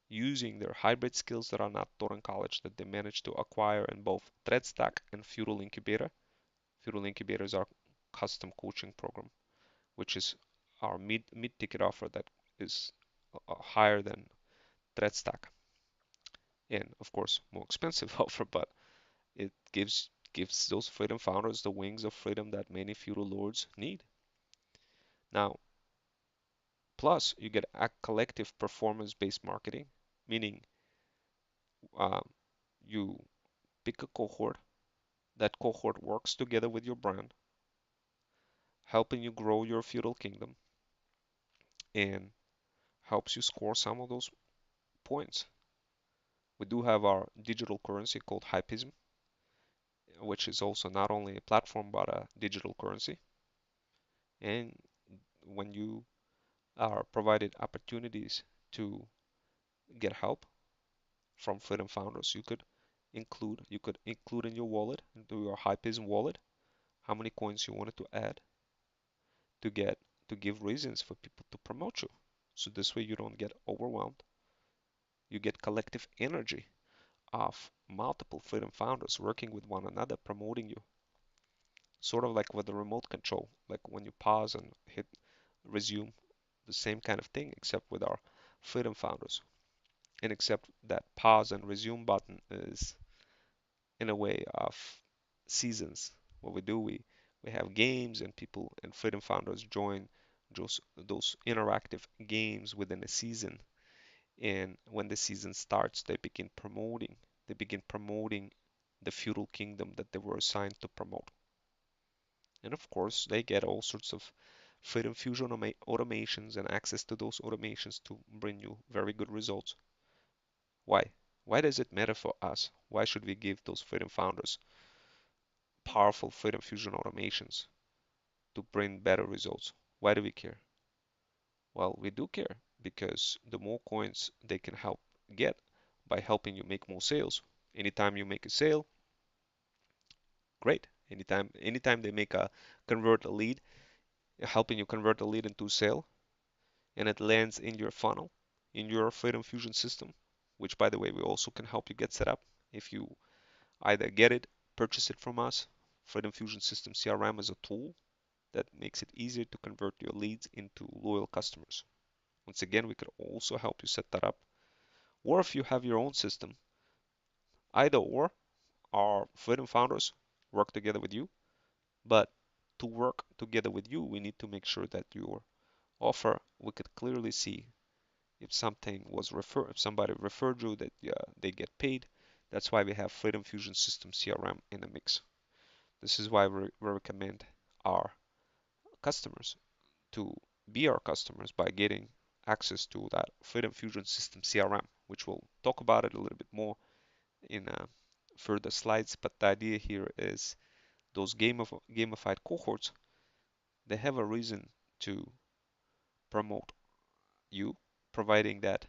using their hybrid skills that are not taught in college that they managed to acquire in both ThreadStack and Feudal Incubator. Feudal Incubator is our custom coaching program, which is our mid-ticket offer that is higher than ThreadStack, and of course more expensive offer, but it gives those freedom founders the wings of freedom that many feudal lords need. Now, plus you get a collective performance-based marketing, meaning uh, you pick a cohort. That cohort works together with your brand, helping you grow your feudal kingdom, and helps you score some of those points. We do have our digital currency called Hypism, which is also not only a platform but a digital currency. And when you are provided opportunities to get help from freedom founders, you could include in your wallet, into your Hypism wallet, how many coins you wanted to add to give reasons for people to promote you. So this way you don't get overwhelmed. You get collective energy of multiple freedom founders working with one another, promoting you. Sort of like with the remote control, like when you pause and hit resume, the same kind of thing, except with our freedom founders. And except that pause and resume button is in a way of seasons. What we do, we have games, and people and freedom founders join those interactive games within a season. And when the season starts, they begin promoting. They begin promoting the feudal kingdom that they were assigned to promote. And of course, they get all sorts of Freedom Fusion automations and access to those automations to bring you very good results. Why? Why does it matter for us? Why should we give those freedom founders powerful Freedom Fusion automations to bring better results? Why do we care? Well, we do care because the more coins they can help get by helping you make more sales. Anytime you make a sale, great. Anytime they make convert a lead, helping you convert a lead into a sale, and it lands in your funnel, in your Freedom Fusion system, which by the way, we also can help you get set up if you either get it, purchase it from us. Freedom Fusion System CRM is a tool that makes it easier to convert your leads into loyal customers. Once again, we could also help you set that up. Or if you have your own system, either or, our Freedom founders work together with you. But to work together with you, we need to make sure that your offer, we could clearly see if something was referred, if somebody referred you, that they get paid. That's why we have Freedom Fusion System CRM in the mix. This is why we recommend our customers to be our customers by getting access to that Freedom Fusion System CRM, which we'll talk about it a little bit more in further slides. But the idea here is those gamified cohorts, they have a reason to promote you, providing that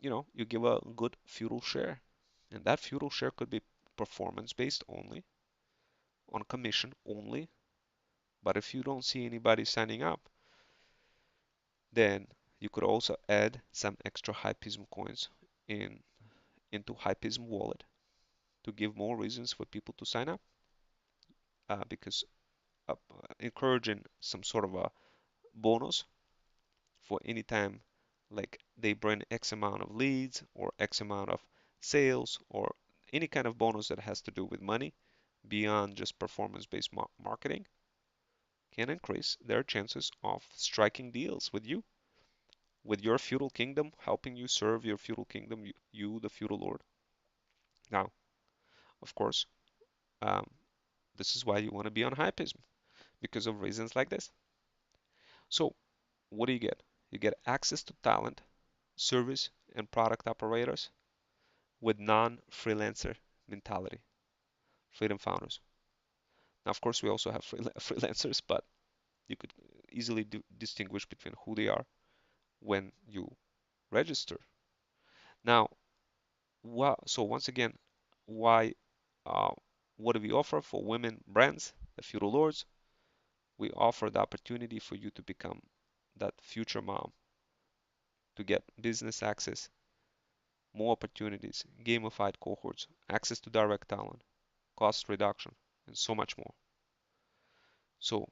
you give a good feudal share, and that feudal share could be performance based only, on commission only. But if you don't see anybody signing up, then you could also add some extra Hypism coins into Hypism wallet to give more reasons for people to sign up, because encouraging some sort of a bonus for any time like they bring X amount of leads or X amount of sales or any kind of bonus that has to do with money beyond just performance-based marketing can increase their chances of striking deals with you, with your feudal kingdom, helping you serve your feudal kingdom, you the feudal lord. Now, of course, um, this is why you want to be on Hypism, because of reasons like this. So, what do you get? You get access to talent, service, and product operators with non-freelancer mentality, freedom founders. Now, of course, we also have freelancers, but you could easily distinguish between who they are when you register. Now, so once again, why? Uh, what do we offer for women brands, the feudal lords? We offer the opportunity for you to become that future mom, to get business access, more opportunities, gamified cohorts, access to direct talent, cost reduction, and so much more. So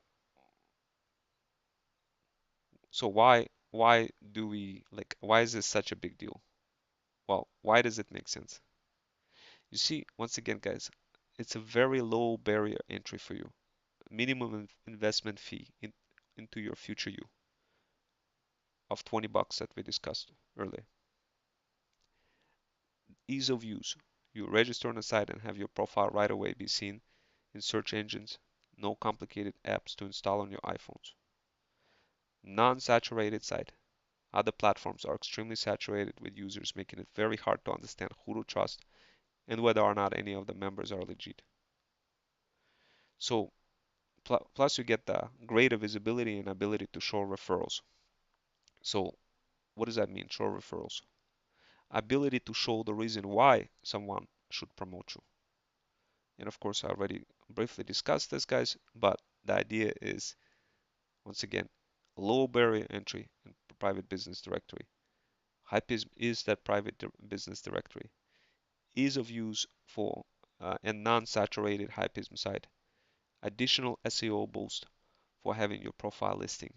why do we why is this such a big deal? Well, why does it make sense? You see, once again, guys, it's a very low barrier entry for you. Minimum investment fee into your future you of $20 that we discussed earlier. Ease of use. You register on the site and have your profile right away be seen in search engines. No complicated apps to install on your iPhones. Non-saturated site. Other platforms are extremely saturated with users, making it very hard to understand who to trust and whether or not any of the members are legit. So, plus you get the greater visibility and ability to show referrals. So, what does that mean, show referrals? Ability to show the reason why someone should promote you. And of course, I already briefly discussed this, guys, but the idea is, once again, low barrier entry in private business directory. Hypism is that private business directory. Ease of use for and non-saturated Hypism site. Additional SEO boost for having your profile listing.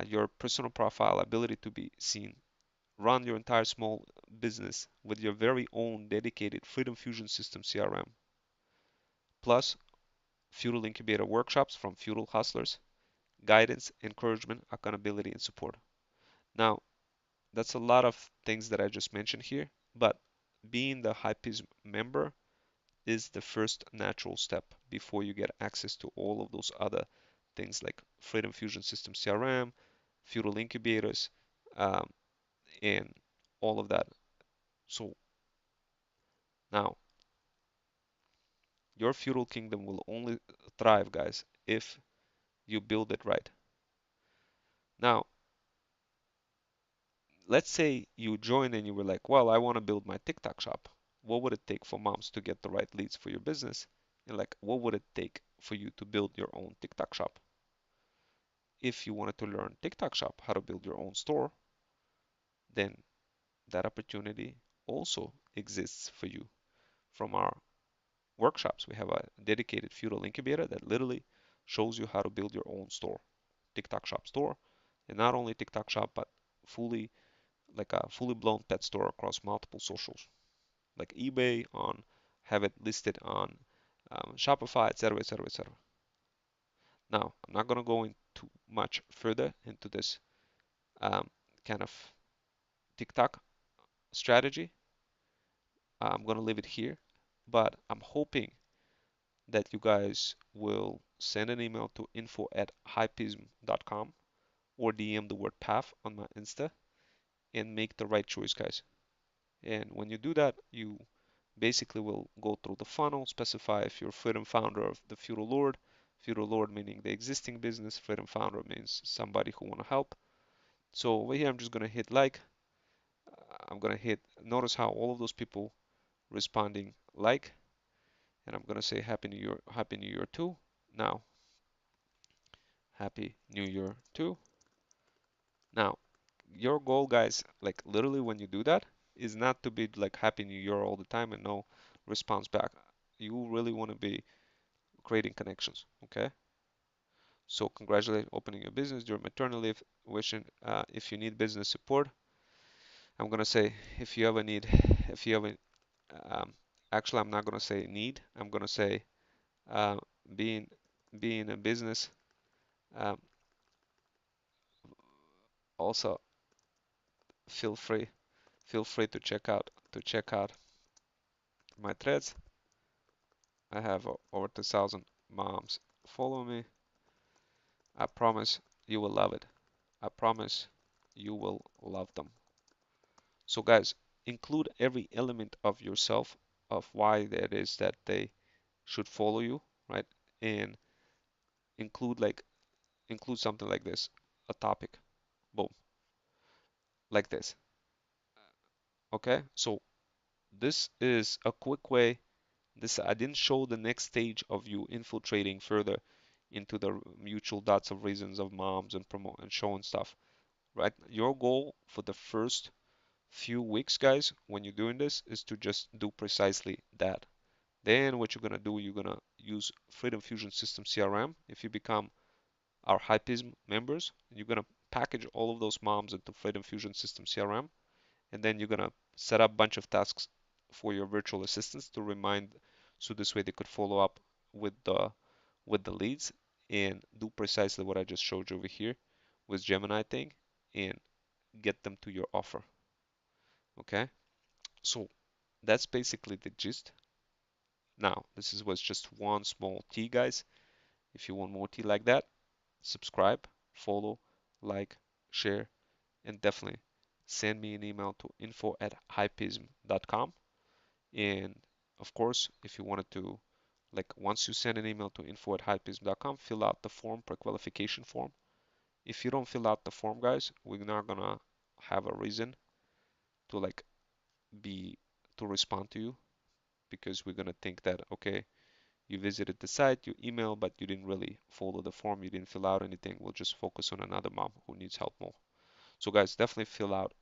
Your personal profile ability to be seen. Run your entire small business with your very own dedicated Freedom Fusion System CRM. Plus, Feudal Incubator workshops from Feudal Hustlers, guidance, encouragement, accountability, and support. Now, that's a lot of things that I just mentioned here, but being the Hypism member is the first natural step before you get access to all of those other things like Freedom Fusion System CRM, Feudal Incubators, and all of that. So now, your feudal kingdom will only thrive, guys, if you build it right. Now, let's say you join and you were like, well, I want to build my TikTok shop. What would it take for moms to get the right leads for your business? And like, what would it take for you to build your own TikTok shop? If you wanted to learn TikTok shop, how to build your own store, then that opportunity also exists for you from our workshops. We have a dedicated feudal incubator that literally shows you how to build your own store, TikTok shop store, and not only TikTok shop, but fully like a fully blown pet store across multiple socials, like eBay, on have it listed on Shopify, etc., etc., etc. Now, I'm not going to go into much further into this kind of TikTok strategy. I'm going to leave it here, but I'm hoping that you guys will send an email to info@hypism.com or DM the word path on my Insta and make the right choice, guys. And when you do that, you basically will go through the funnel, specify if you're freedom founder of the feudal lord meaning the existing business, freedom founder means somebody who want to help. So over here, I'm just going to hit like. I'm going to hit, notice how all of those people responding like, and I'm going to say Happy New Year too. Now, Happy New Year too. Now, your goal, guys, like literally when you do that, is not to be like Happy New Year all the time and no response back. You really want to be creating connections, okay? So congratulate opening your business during maternity leave. Wishing if you need business support, I'm gonna say if you ever um, actually, I'm not gonna say need. I'm gonna say uh, being being a business. Um, also, feel free to check out my threads. I have over 2,000 moms follow me. I promise you will love it. I promise you will love them. So guys, include every element of yourself of why that is that they should follow you, right? And include include something like this, a topic, boom, like this. Okay, so this is a quick way. This I didn't show the next stage of you infiltrating further into the mutual dots of reasons of moms and promote and showing stuff, right? Your goal for the first few weeks, guys, when you're doing this, is to just do precisely that. Then what you're gonna do, you're gonna use Freedom Fusion System CRM. If you become our Hypism members, you're gonna package all of those moms into Freedom Fusion System CRM, and then you're gonna set up a bunch of tasks for your virtual assistants to remind, so this way they could follow up with the leads and do precisely what I just showed you over here with Gemini thing and get them to your offer. Okay, so that's basically the gist. Now, was just one small tea, guys. If you want more tea like that, subscribe, follow, like, share, and definitely send me an email to info@hypism.com. And of course, if you wanted to, once you send an email to info@hypism.com, fill out the form, pre-qualification form. If you don't fill out the form, guys, we're not gonna have a reason to be to respond to you, because we're gonna think that, okay, you visited the site, you emailed, but you didn't really follow the form, you didn't fill out anything. We'll just focus on another mom who needs help more. So guys, definitely fill out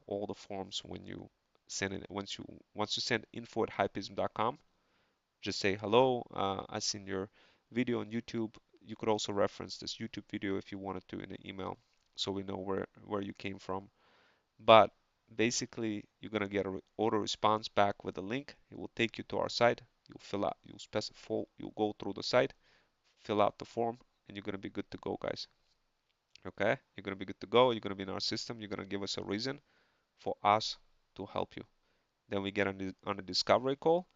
all the forms when you send it. Once you send info@hypism.com, just say hello. I seen your video on YouTube. You could also reference this YouTube video if you wanted to in the email, so we know where you came from. But basically, you're gonna get a auto response back with a link. It will take you to our site. You'll fill out, you'll specify, you'll go through the site, fill out the form, and you're gonna be good to go, guys. Okay? You're gonna be good to go. You're gonna be in our system. You're gonna give us a reason for us to help you. Then we get on a discovery call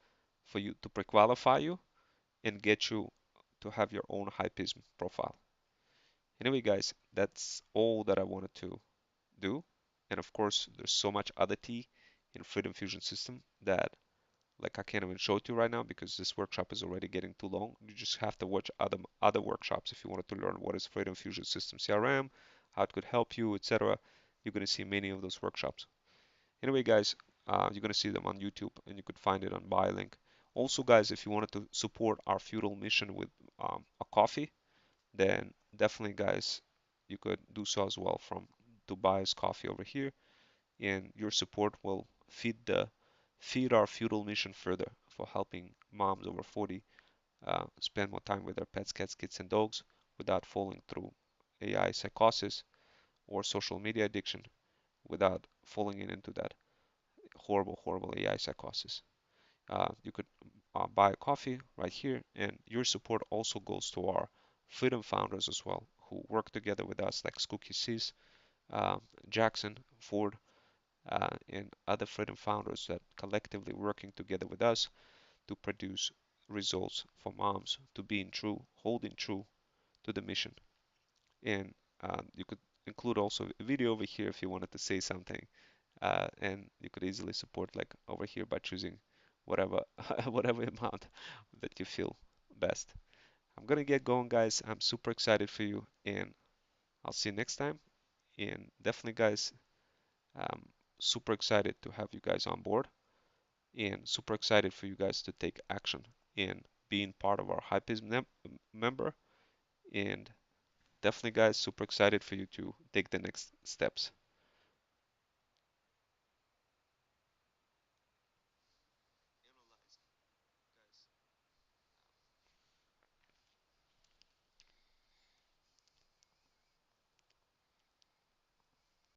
for you to pre-qualify you and get you to have your own Hypism profile. Anyway, guys, that's all that I wanted to do. And of course, there's so much other tea in Freedom Fusion System that I can't even show it to you right now because this workshop is already getting too long. You just have to watch other workshops if you wanted to learn what is Freedom Fusion System CRM, how it could help you, etc. You're going to see many of those workshops. Anyway, guys, you're going to see them on YouTube and you could find it on BuyLink. Also, guys, if you wanted to support our feudal mission with a coffee, then definitely, guys, you could do so as well from Dubai's coffee over here, and your support will feed our feudal mission further for helping moms over 40 spend more time with their pets, cats, kids, and dogs without falling through AI psychosis or social media addiction, without falling into that horrible AI psychosis. You could buy a coffee right here, and your support also goes to our Freedom founders as well, who work together with us, like Skookie Sis, Jackson, Ford, and other Freedom founders that collectively working together with us to produce results for moms to being true, holding true to the mission. And you could include also a video over here if you wanted to say something, and you could easily support over here by choosing whatever whatever amount that you feel best. I'm gonna get going, guys. I'm super excited for you, and I'll see you next time. And definitely, guys, super excited to have you guys on board, and super excited for you guys to take action and being part of our Hypism member. And definitely, guys, super excited for you to take the next steps.